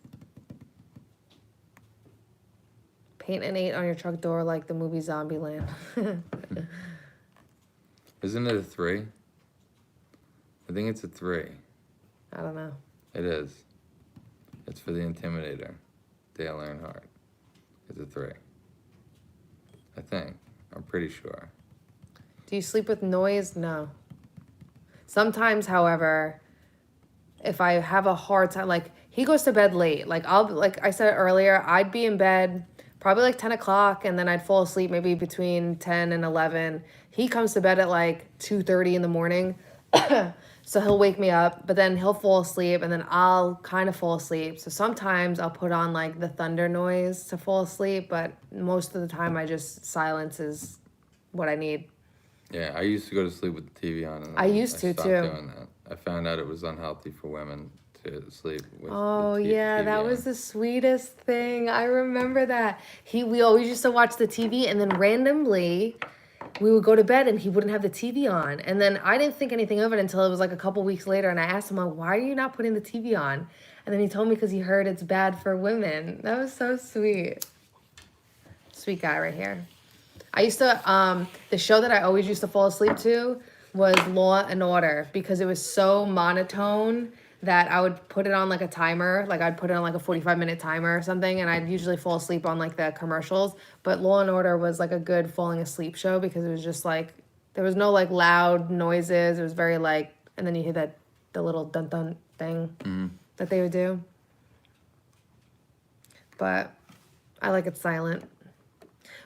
Paint an 8 on your truck door like the movie Zombieland. Isn't it a 3? I think it's a 3. I don't know. It is. It's for the Intimidator, Dale Earnhardt. It's a 3. I think. I'm pretty sure. Do you sleep with noise? No. Sometimes, however, if I have a hard time, like he goes to bed late. Like like I said earlier, I'd be in bed probably like 10 o'clock, and then I'd fall asleep maybe between 10 and 11. He comes to bed at like 2:30 in the morning. So he'll wake me up, but then he'll fall asleep, and then I'll kind of fall asleep. So sometimes I'll put on like the thunder noise to fall asleep, but most of the time silence is what I need. Yeah, I used to go to sleep with the TV on. And I used to stopped too. Doing that. I found out it was unhealthy for women to sleep with. Oh the yeah, TV that on. was the sweetest thing. I remember that. We always used to watch the TV, and then randomly we would go to bed and he wouldn't have the TV on. And then I didn't think anything of it until it was like a couple weeks later, and I asked him, like, why are you not putting the TV on? And then he told me because he heard it's bad for women. That was so sweet. Sweet guy right here. I used to, the show that I always used to fall asleep to was Law and Order, because it was so monotone that I would put it on like a timer. Like I'd put it on like a 45-minute timer or something, and I'd usually fall asleep on like the commercials. But Law and Order was like a good falling asleep show because it was just like, there was no like loud noises. It was very like, and then you hear the little dun dun thing that they would do. But I like it silent.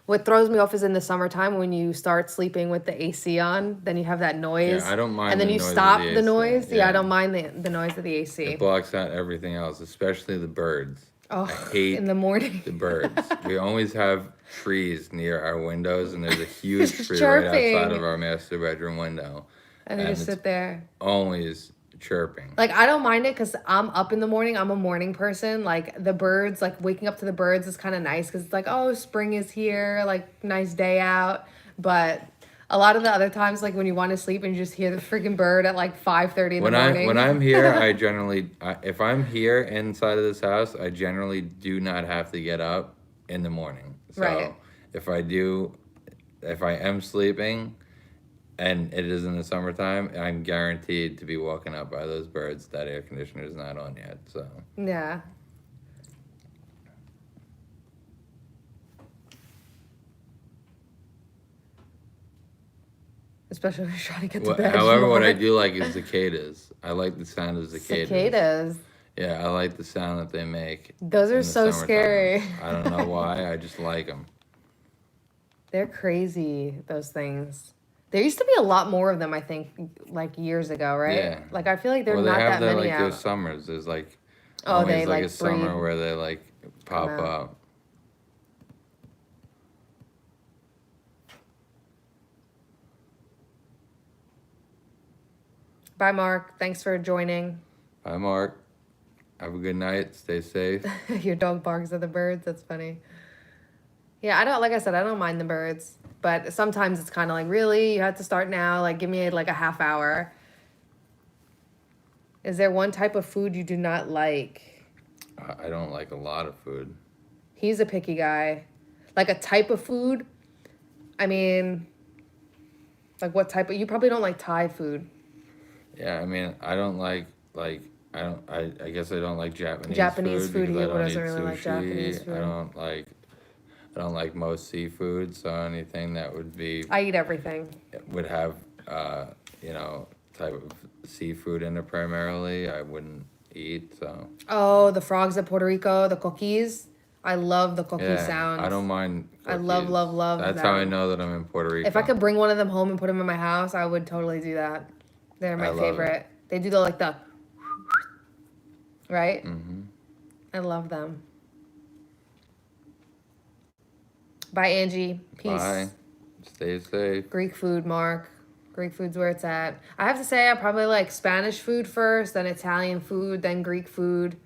What throws me off is in the summertime when you start sleeping with the AC on, then you have that noise. Yeah, I don't mind. And then the you noise stop of the the AC. noise. Yeah, I don't mind the noise of the AC. It blocks out everything else, especially the birds. Oh, I hate in the morning. the birds. We always have trees near our windows, and there's a huge tree chirping right outside of our master bedroom window. And they just sit there. Always chirping. Like, I don't mind it because I'm up in the morning. I'm a morning person. Like, the birds, like, waking up to the birds is kind of nice because it's like, oh, spring is here. Like, nice day out. But a lot of the other times, like, when you want to sleep and you just hear the freaking bird at, like, 5:30 in the morning. When I'm here, I generally, if I'm here inside of this house, I generally do not have to get up in the morning. So right. If I am sleeping and it is in the summertime, I'm guaranteed to be woken up by those birds. That air conditioner is not on yet, so. Yeah. Especially when you're trying to get to bed. However, what I do like is cicadas. I like the sound of cicadas. Cicadas? Yeah, I like the sound that they make. Those are so scary. I don't know why, I just like them. They're crazy, those things. There used to be a lot more of them, I think, like years ago, right? Yeah. Like, I feel like there's not that many out. There's summers. There's like, they like a summer where they like pop up. Bye, Mark. Thanks for joining. Bye, Mark. Have a good night. Stay safe. Your dog barks at the birds. That's funny. Yeah, like I said, I don't mind the birds. But sometimes it's kind of like, really? You have to start now? Like, give me like a half hour. Is there one type of food you do not like? I don't like a lot of food. He's a picky guy. Like a type of food? I mean, Like what type of? You probably don't like Thai food. Yeah, I mean, I don't like I guess I don't like Japanese food. because He I don't doesn't eat really like Japanese sushi. food. I don't like most seafood, so anything that I eat everything. would have you know, type of seafood in it primarily, I wouldn't eat. So Oh, the frogs at Puerto Rico, the cookies. I love the cookie sounds. I don't mind I cookies. love That's them. how I know that I'm in Puerto Rico. If I could bring one of them home and put them in my house, I would totally do that. They're my favorite. They do the right? Mm-hmm. I love them. Bye, Angie. Peace. Bye. Stay safe. Greek food, Mark. Greek food's where it's at. I have to say, I probably like Spanish food first, then Italian food, then Greek food.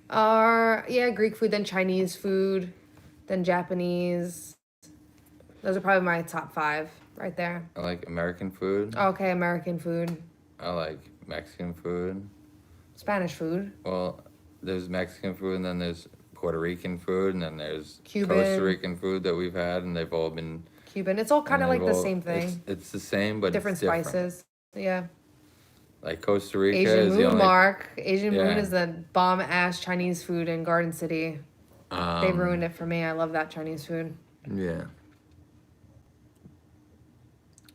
Greek food, then Chinese food, then Japanese. Those are probably my top 5 right there. I like American food. Okay, American food. I like Mexican food. Spanish food. Well, there's Mexican food, and then there's Puerto Rican food, and then there's Cuban. Costa Rican food that we've had, and they've all been Cuban. It's all kind of like the same thing. It's the same, but different spices. Yeah. Like Costa Rica Asian is Moon, the only... Mark. Asian Moon is the bomb-ass Chinese food in Garden City. They ruined it for me. I love that Chinese food. Yeah.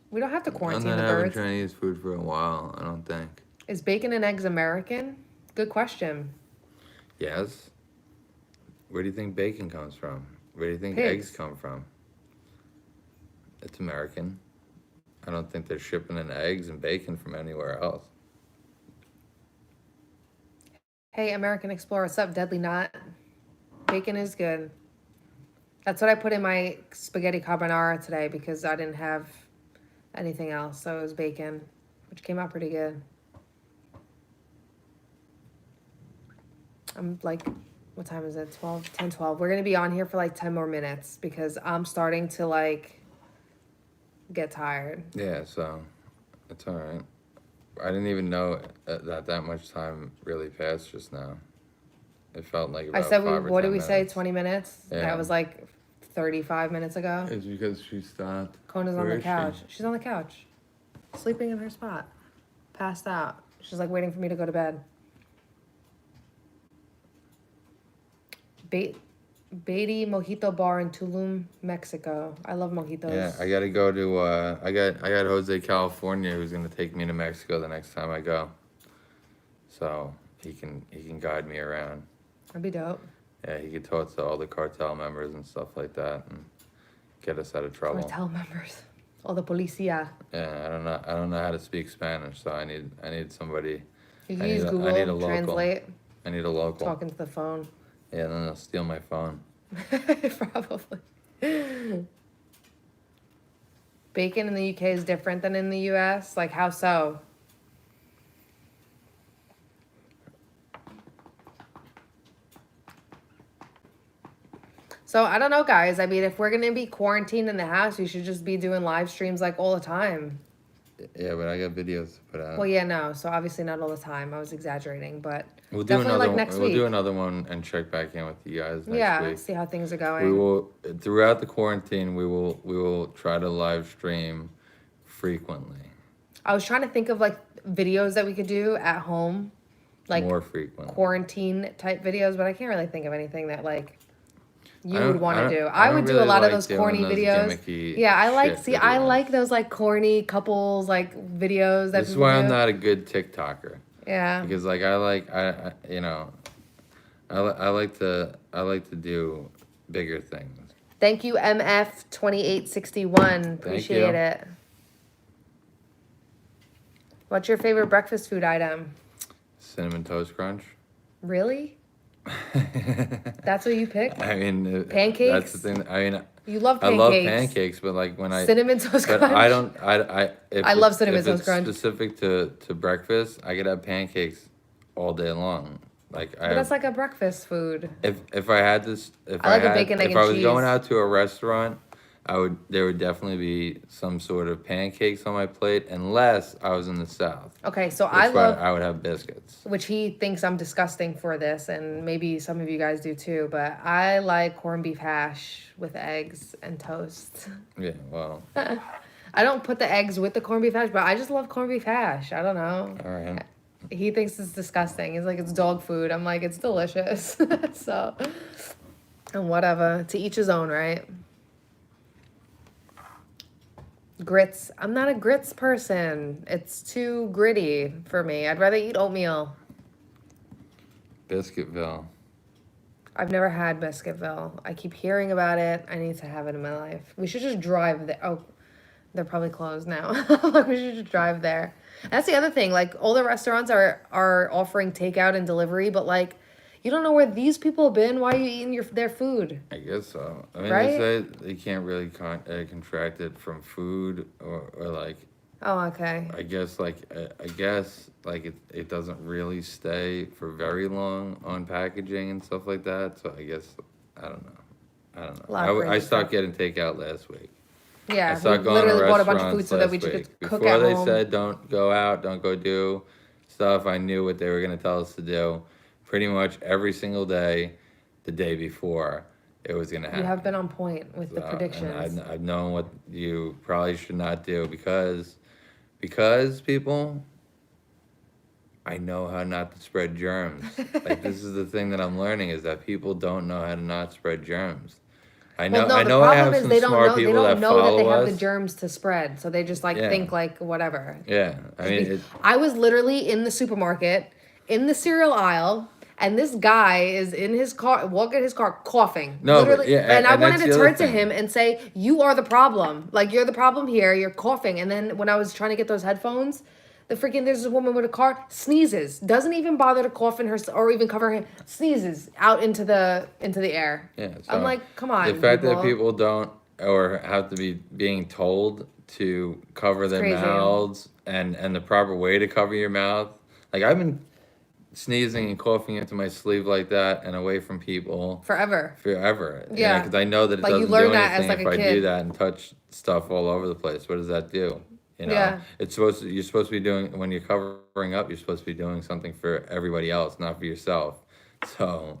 We don't have to quarantine the I'm not having birds. Chinese food for a while, I don't think. Is bacon and eggs American? Good question. Yes. Where do you think bacon comes from? Where do you think Pigs. eggs come from? It's American. I don't think they're shipping in eggs and bacon from anywhere else. Hey, American Explorer, what's up, Deadly Knot? Bacon is good. That's what I put in my spaghetti carbonara today because I didn't have anything else. So it was bacon, which came out pretty good. I'm like, what time is it? 10, 12. We're going to be on here for like 10 more minutes because I'm starting to like get tired. Yeah, so it's all right. I didn't even know that much time really passed just now. It felt like about I said, 5 or what 10 did we say? minutes. 20 minutes? Yeah. That was like 35 minutes ago. It's because she stopped. Kona's on the couch. She's on the couch, sleeping in her spot, passed out. She's like waiting for me to go to bed. Beatty Mojito Bar in Tulum, Mexico. I love mojitos. Yeah, I gotta go to. I got Jose California who's gonna take me to Mexico the next time I go. So he can guide me around. That'd be dope. Yeah, he could talk to all the cartel members and stuff like that and get us out of trouble. Cartel members, all the policia. Yeah, I don't know how to speak Spanish, so I need somebody. You can use Google Translate. I need a local. Talking to the phone. Yeah, then they'll steal my phone. Probably. Bacon in the UK is different than in the US? Like, how so? So, I don't know, guys. I mean, if we're going to be quarantined in the house, we should just be doing live streams, like, all the time. Yeah, but I got videos to put out. Well, yeah, no. So, obviously not all the time. I was exagerating, but we'll do definitely, another like, next week. We'll do another one and check back in with you guys next week. See how things are going. We will, throughout the quarantine, we will try to live stream frequently. I was trying to think of, like, videos that we could do at home. Like, more frequent. Quarantine type videos, but I can't really think of anything that, like, you would want to do. I would do a lot of those corny videos. Yeah, I like those like corny couples like videos that This is why I'm not a good TikToker. Yeah. Because like I like to do bigger things. Thank you, MF2861. Appreciate it. What's your favorite breakfast food item? Cinnamon Toast Crunch. Really? That's what you pick? I mean, pancakes. That's the thing. I mean, you love pancakes. I love pancakes, but like when Cinnamon Toast Crunch. But I don't. I love Cinnamon Toast Crunch. Specific to breakfast, I could have pancakes all day long. Like but that's like a breakfast food. If I had this, if I like a bacon, egg, and I was cheese. going out to a restaurant, there would definitely be some sort of pancakes on my plate, unless I was in the South. Okay, so I would have biscuits. Which he thinks I'm disgusting for this, and maybe some of you guys do too, but I like corned beef hash with eggs and toast. Yeah, well. I don't put the eggs with the corned beef hash, but I just love corned beef hash. I don't know. All right. He thinks it's disgusting. He's like, it's dog food. I'm like, it's delicious. So, and whatever. To each his own, right? Grits. I'm not a grits person. It's too gritty for me. I'd rather eat oatmeal. Biscuitville. I've never had Biscuitville. I keep hearing about it. I need to have it in my life. We should just drive there. Oh, they're probably closed now. We should just drive there. That's the other thing. Like, all the restaurants are offering takeout and delivery, but like, you don't know where these people have been. Why are you eating their food? I guess so. I mean, right? they say they can't really contract it from food or like. Oh, okay. I guess it doesn't really stay for very long on packaging and stuff like that. So I guess I don't know. I stopped getting takeout last week. Yeah, we literally bought a bunch of food so that we could cook at home. Before they said don't go out, don't go do stuff, I knew what they were going to tell us to do. Pretty much every single day, the day before, it was going to happen. You have been on point with the predictions. I've known what you probably should not do because people, I know how not to spread germs. Like, this is the thing that I'm learning is that people don't know how to not spread germs. I know I have some smart people that follow us. They don't know that they have the germs to spread, so they just think like whatever. Yeah, I mean, I was literally in the supermarket, in the cereal aisle, and this guy is in his car, walking his car, coughing. No, literally, and I wanted to turn to him and say, "You are the problem. Like, you're the problem here. You're coughing." And then when I was trying to get those headphones, there's a woman with a car, sneezes, doesn't even bother to cough in her or even cover her, sneezes out into the air. Yeah, so I'm like, come on. The fact that people don't or have to be being told to cover their mouths and the proper way to cover your mouth. Like, I've been sneezing and coughing into my sleeve like that and away from people forever. Yeah, because I know that it doesn't do anything if I do that and touch stuff all over the place. What does that do? You know, yeah. You're supposed to be doing, when you're covering up, you're supposed to be doing something for everybody else, not for yourself. So,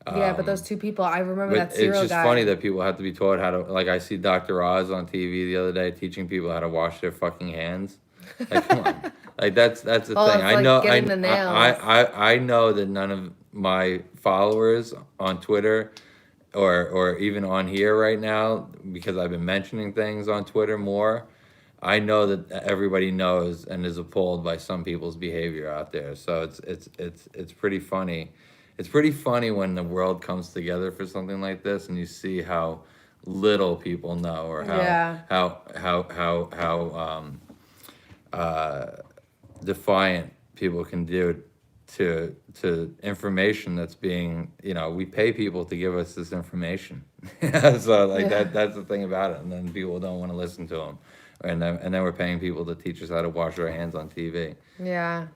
yeah, but those two people, I remember that cereal guy. It's just funny that people have to be taught how to, like, I see Dr. Oz on TV the other day teaching people how to wash their fucking hands. Like, come on. Like, that's the thing. I know, I know that none of my followers on Twitter or even on here right now, because I've been mentioning things on Twitter more, I know that everybody knows and is appalled by some people's behavior out there. So it's pretty funny. It's pretty funny when the world comes together for something like this, and you see how little people know, or how defiant people can do to information that's being, we pay people to give us this information. So that's the thing about it, and then people don't want to listen to them. And then we're paying people to teach us how to wash our hands on TV. Yeah.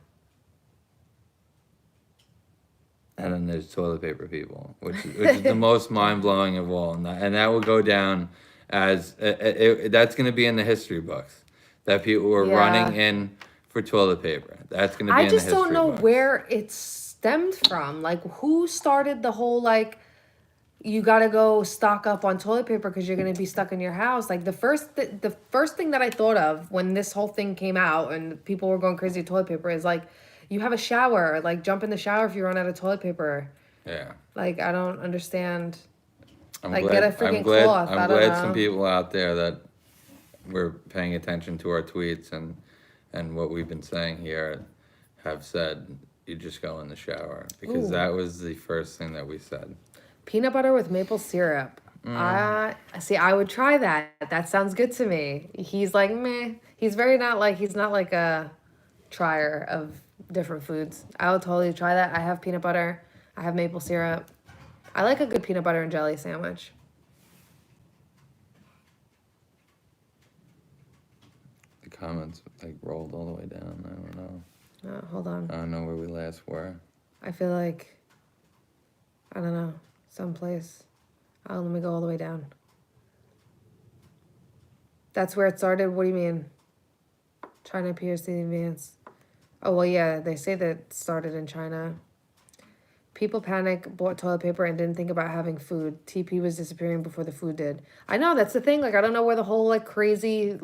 And then there's toilet paper people, which is the most mind-blowing of all. And that will go down as, that's going to be in the history books, that people were running in for toilet paper. That's going to be in the history books. I just don't know where it stemmed from. Like, who started the whole, like, you got to go stock up on toilet paper because you're going to be stuck in your house. Like, the first thing that I thought of when this whole thing came out and people were going crazy with toilet paper is, like, you have a shower. Like, jump in the shower if you run out of toilet paper. Yeah. Like, I don't understand. Get a freaking cloth. I'm glad some people out there that were paying attention to our tweets and what we've been saying here have said, you just go in the shower. Because that was the first thing that we said. Peanut butter with maple syrup. I would try that. That sounds good to me. He's like, meh. He's not like a trier of different foods. I would totally try that. I have peanut butter. I have maple syrup. I like a good peanut butter and jelly sandwich. The comments rolled all the way down. I don't know. Hold on. I don't know where we last were. I feel like, I don't know. Someplace. Let me go all the way down. That's where it started? What do you mean? China appears to advance. Oh, well, yeah, they say that it started in China. People panic, bought toilet paper, and didn't think about having food. TP was disappearing before the food did. I know, that's the thing. Like, I don't know where the whole, crazy,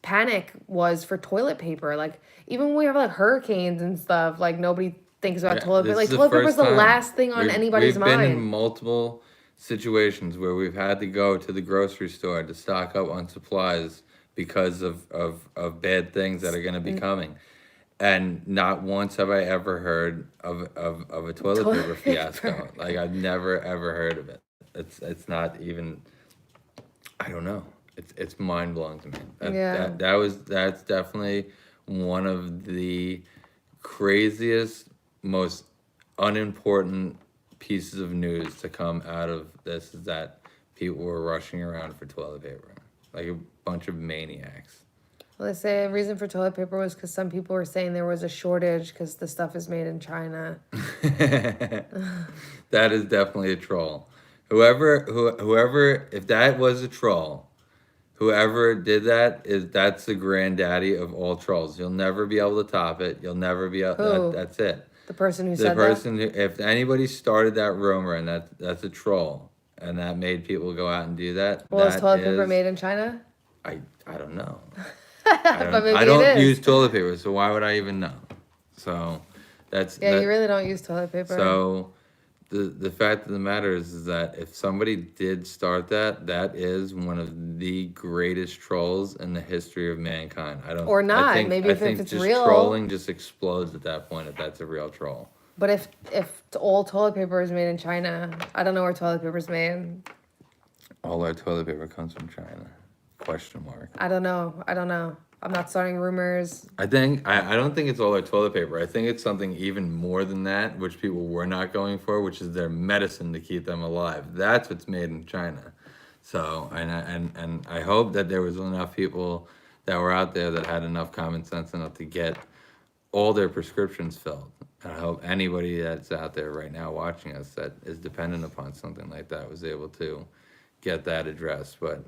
panic was for toilet paper. Like, even when we have, like, hurricanes and stuff, like, nobody thinks about toilet paper. Like, toilet paper is the last thing on anybody's mind. We've been in multiple situations where we've had to go to the grocery store to stock up on supplies because of bad things that are going to be coming. And not once have I ever heard of a toilet paper fiasco. Like, I've never, ever heard of it. It's not even, I don't know. It's mind-blowing to me. That's definitely one of the craziest, most unimportant pieces of news to come out of this, is that people were rushing around for toilet paper like a bunch of maniacs. Well, they say a reason for toilet paper was because some people were saying there was a shortage because the stuff is made in China. That is definitely a troll. Whoever, if that was a troll, whoever did that's the granddaddy of all trolls. You'll never be able to top it. You'll never be able. That's it. The person who said that? The person who, if anybody started that rumor, and that's a troll, and that made people go out and do that. Well, is toilet paper made in China? I don't know. I don't use toilet paper, so why would I even know? So you really don't use toilet paper. So the fact of the matter is that if somebody did start that is one of the greatest trolls in the history of mankind. Or not. Maybe if it's real. Trolling just explodes at that point if that's a real troll. But if all toilet paper is made in China, I don't know where toilet paper is made. All our toilet paper comes from China. ? I don't know. I'm not starting rumors. I don't think it's all our toilet paper. I think it's something even more than that, which people were not going for, which is their medicine to keep them alive. That's what's made in China. So, and I hope that there was enough people that were out there that had enough common sense enough to get all their prescriptions filled. And I hope anybody that's out there right now watching us that is dependent upon something like that was able to get that addressed. But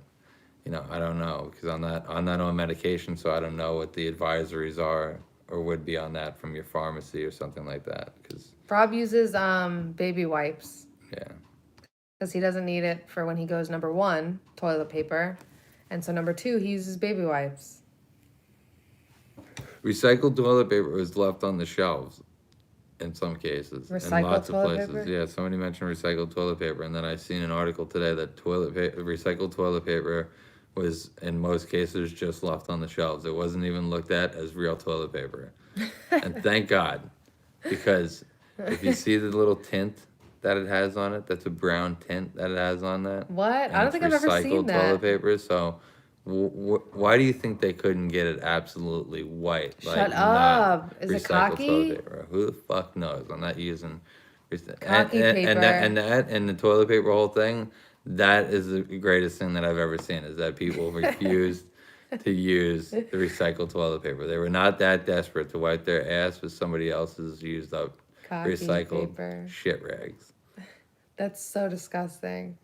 I don't know, because I'm not on medication, so I don't know what the advisories are or would be on that from your pharmacy or something like that. Because Rob uses baby wipes. Yeah. Because he doesn't need it for when he goes, number 1, toilet paper, and so number 2, he uses baby wipes. Recycled toilet paper was left on the shelves in some cases. Recycled in lots toilet of places. Paper? Yeah, somebody mentioned recycled toilet paper, and then I seen an article today that recycled toilet paper was in most cases just left on the shelves. It wasn't even looked at as real toilet paper. And thank God, because if you see the little tint that it has on it, that's a brown tint that it has on that. What? I don't think I've ever seen that. Recycled toilet paper, so why do you think they couldn't get it absolutely white? Shut up. Is it cocky? Toilet paper? Who the fuck knows? I'm not using cocky paper. And the toilet paper whole thing, that is the greatest thing that I've ever seen, is that people refused to use the recycled toilet paper. They were not that desperate to wipe their ass with somebody else's used up cocky recycled paper. Shit rags. That's so disgusting.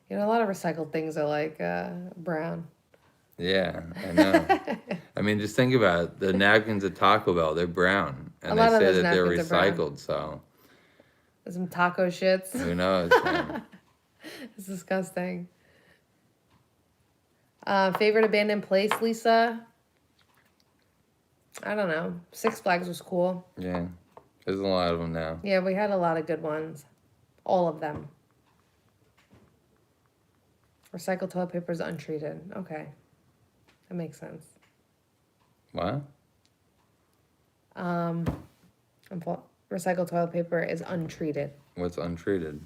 A lot of recycled things are like brown. Yeah, I know. I mean, just think about it. The napkins at Taco Bell, they're brown. And they say that they're recycled, so. Some taco shits. Who knows, man? It's disgusting. Favorite abandoned place, Lisa? I don't know. Six Flags was cool. Yeah, there's a lot of them now. Yeah, we had a lot of good ones. All of them. Recycled toilet paper is untreated. Okay. That makes sense. What? Recycled toilet paper is untreated. What's untreated?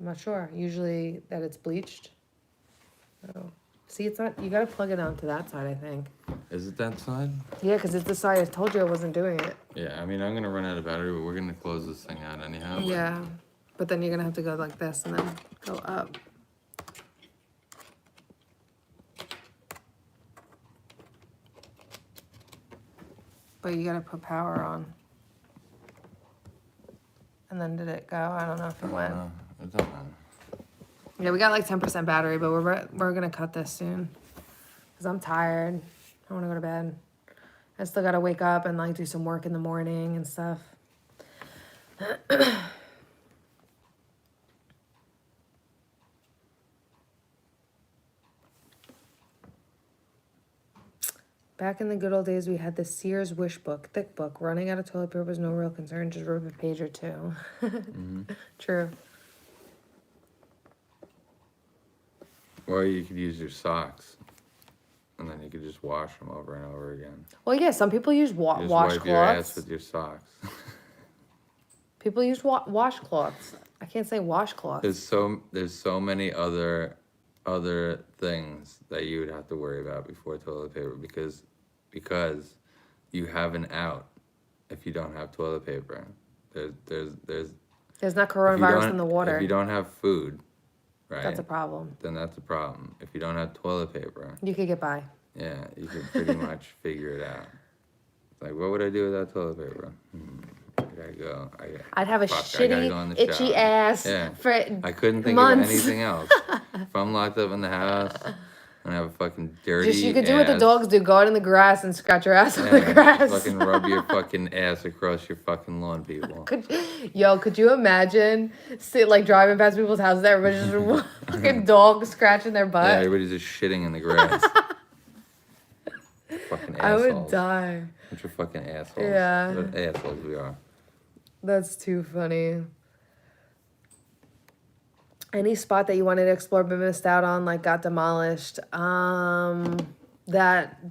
I'm not sure. Usually that it's bleached. Oh. See, it's not, you gotta plug it onto that side, I think. Is it that side? Yeah, because it's the side I told you I wasn't doing it. Yeah, I mean, I'm gonna run out of battery, but we're gonna close this thing out anyhow. Yeah, but then you're gonna have to go like this and then go up. But you gotta put power on. And then did it go? I don't know if it went. It don't matter. Yeah, we got like 10% battery, but we're gonna cut this soon. Cause I'm tired. I wanna go to bed. I still gotta wake up and like do some work in the morning and stuff. Back in the good old days, we had the Sears wish book, thick book. Running out of toilet paper was no real concern. Just rip a page or two. True. Or you could use your socks, and then you could just wash them over and over again. Well, yeah, some people use washcloths. Wipe your ass with your socks. People use washcloths. I can't say washcloths. There's so many other things that you would have to worry about before toilet paper because you have an out if you don't have toilet paper. There's not coronavirus in the water. If you don't have food, right? That's a problem. Then that's a problem. If you don't have toilet paper, you could get by. Yeah, you could pretty much figure it out. It's like, what would I do without toilet paper? I gotta go. I'd have a shitty, itchy ass for I couldn't think months. of anything else. If I'm locked up in the house and I have a fucking dirty you could do what the dogs do. Go out in the grass and scratch your ass on the grass. Fucking rub your fucking ass across your fucking lawn, people. Could you imagine driving past people's houses, everybody's just fucking dog scratching their butt? Yeah, everybody's just shitting in the grass. Fucking assholes. I would die. Bunch of fucking assholes. Yeah. What assholes we are. That's too funny. Any spot that you wanted to explore but missed out on, like got demolished? That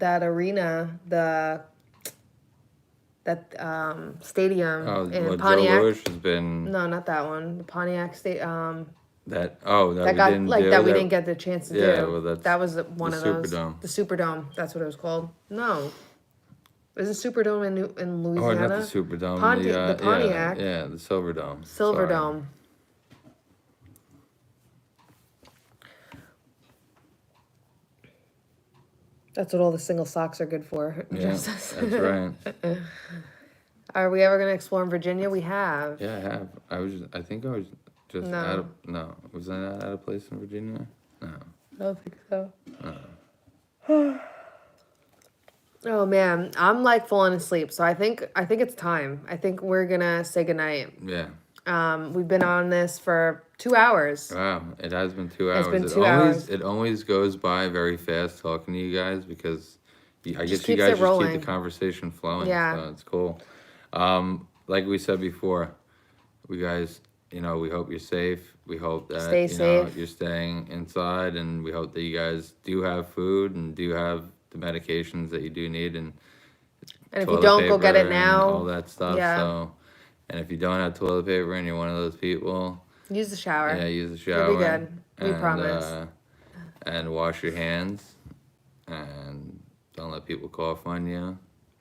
arena, that stadium in Pontiac. Joe Louis has been. No, not that one. The Pontiac stadium. We didn't get the chance to do. Well, that was one of those. Superdome. The Superdome. That's what it was called. No. Is it Superdome in Louisiana? Oh, not the Superdome. The Pontiac. Yeah, the Silverdome. Silverdome. That's what all the single socks are good for. Yeah, that's right. Are we ever going to explore in Virginia? We have. Yeah, I have. I think I was just out of... No. Was I not at a place in Virginia? No. I don't think so. No. Oh man, I'm like falling asleep. So I think it's time. I think we're gonna say goodnight. Yeah. We've been on this for 2 hours. Wow, it has been 2 hours. It's been 2 hours. It always goes by very fast talking to you guys because I guess you keeps guys it just rolling. keep the conversation flowing. Yeah. So it's cool. Like we said before, we guys, we hope you're safe. We hope that Stay safe. You're staying inside, and we hope that you guys do have food and do have the medications that you do need, and if you don't, go get it now. All that stuff. Yeah. So, and if you don't have toilet paper and you're one of those people, use the shower. Yeah, use the shower. You'll be good. We promise. And wash your hands, and don't let people cough on you.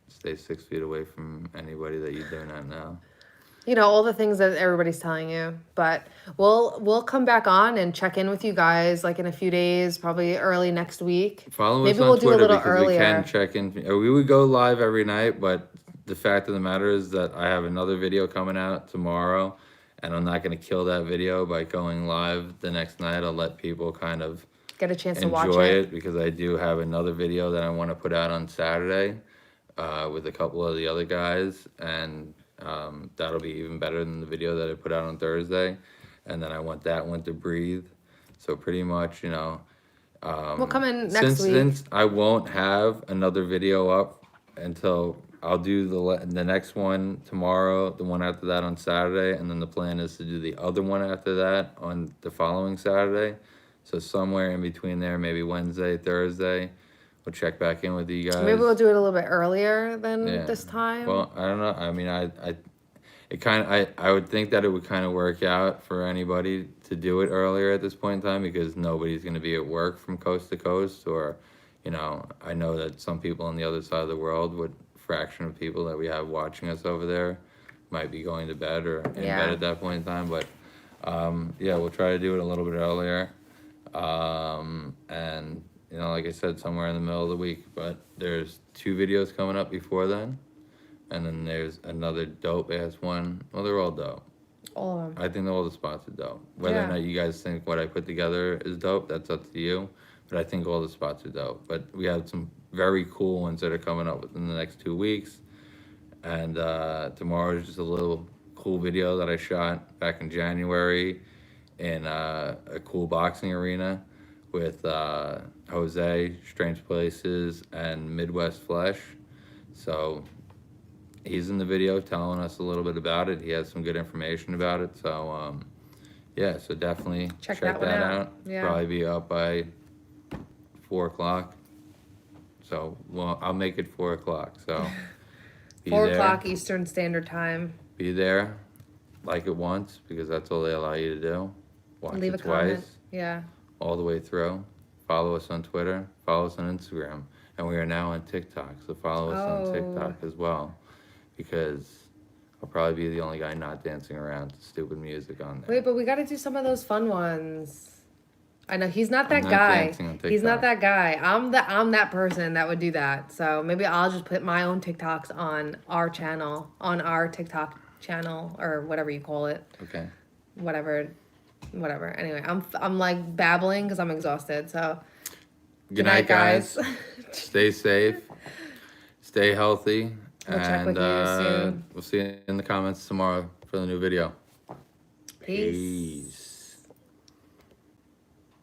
Stay 6 feet away from anybody that you do not know. All the things that everybody's telling you. But we'll come back on and check in with you guys like in a few days, probably early next week. Follow us on Twitter because we can check in. We would go live every night, but the fact of the matter is that I have another video coming out tomorrow, and I'm not going to kill that video by going live the next night. I'll let people kind of get a chance to watch it because I do have another video that I want to put out on Saturday with a couple of the other guys, and that'll be even better than the video that I put out on Thursday. And then I want that one to breathe. So pretty much, we'll come in next week. Since I won't have another video up until I'll do the next one tomorrow, the one after that on Saturday, and then the plan is to do the other one after that on the following Saturday. So somewhere in between there, maybe Wednesday, Thursday, we'll check back in with you guys. Maybe we'll do it a little bit earlier than this time. Well, I don't know. I mean, I would think that it would kind of work out for anybody to do it earlier at this point in time because nobody's going to be at work from coast to coast, or, I know that some people on the other side of the world, what fraction of people that we have watching us over there, might be going to bed or in bed at that point in time. But we'll try to do it a little bit earlier, and. Like I said, somewhere in the middle of the week. But there's 2 videos coming up before then. And then there's another dope-ass one. Well, they're all dope. All of them. I think all the spots are dope. Whether or not you guys think what I put together is dope, that's up to you. But I think all the spots are dope. But we have some very cool ones that are coming up within the next 2 weeks. And tomorrow is just a little cool video that I shot back in January in a cool boxing arena with Jose, Strange Places, and Midwest Flesh. So he's in the video telling us a little bit about it. He has some good information about it. So yeah, so definitely check that out. Yeah. Probably be up by 4 o'clock. So well, I'll make it 4 o'clock. So 4 o'clock Eastern Standard Time. Be there, like it once, because that's all they allow you to do. Watch Leave it a comment. twice. Yeah. All the way through. Follow us on Twitter. Follow us on Instagram. And we are now on TikTok. So follow us on TikTok as well. Because I'll probably be the only guy not dancing around to stupid music on there. Wait, but we got to do some of those fun ones. I know he's not that guy. He's not that guy. I'm that person that would do that. So maybe I'll just put my own TikToks on our channel, on our TikTok channel, or whatever you call it. Okay. Whatever. Anyway, I'm like babbling because I'm exhausted. So good night, guys. Stay safe. Stay healthy. We'll check with you soon. We'll see you in the comments tomorrow for the new video. Peace.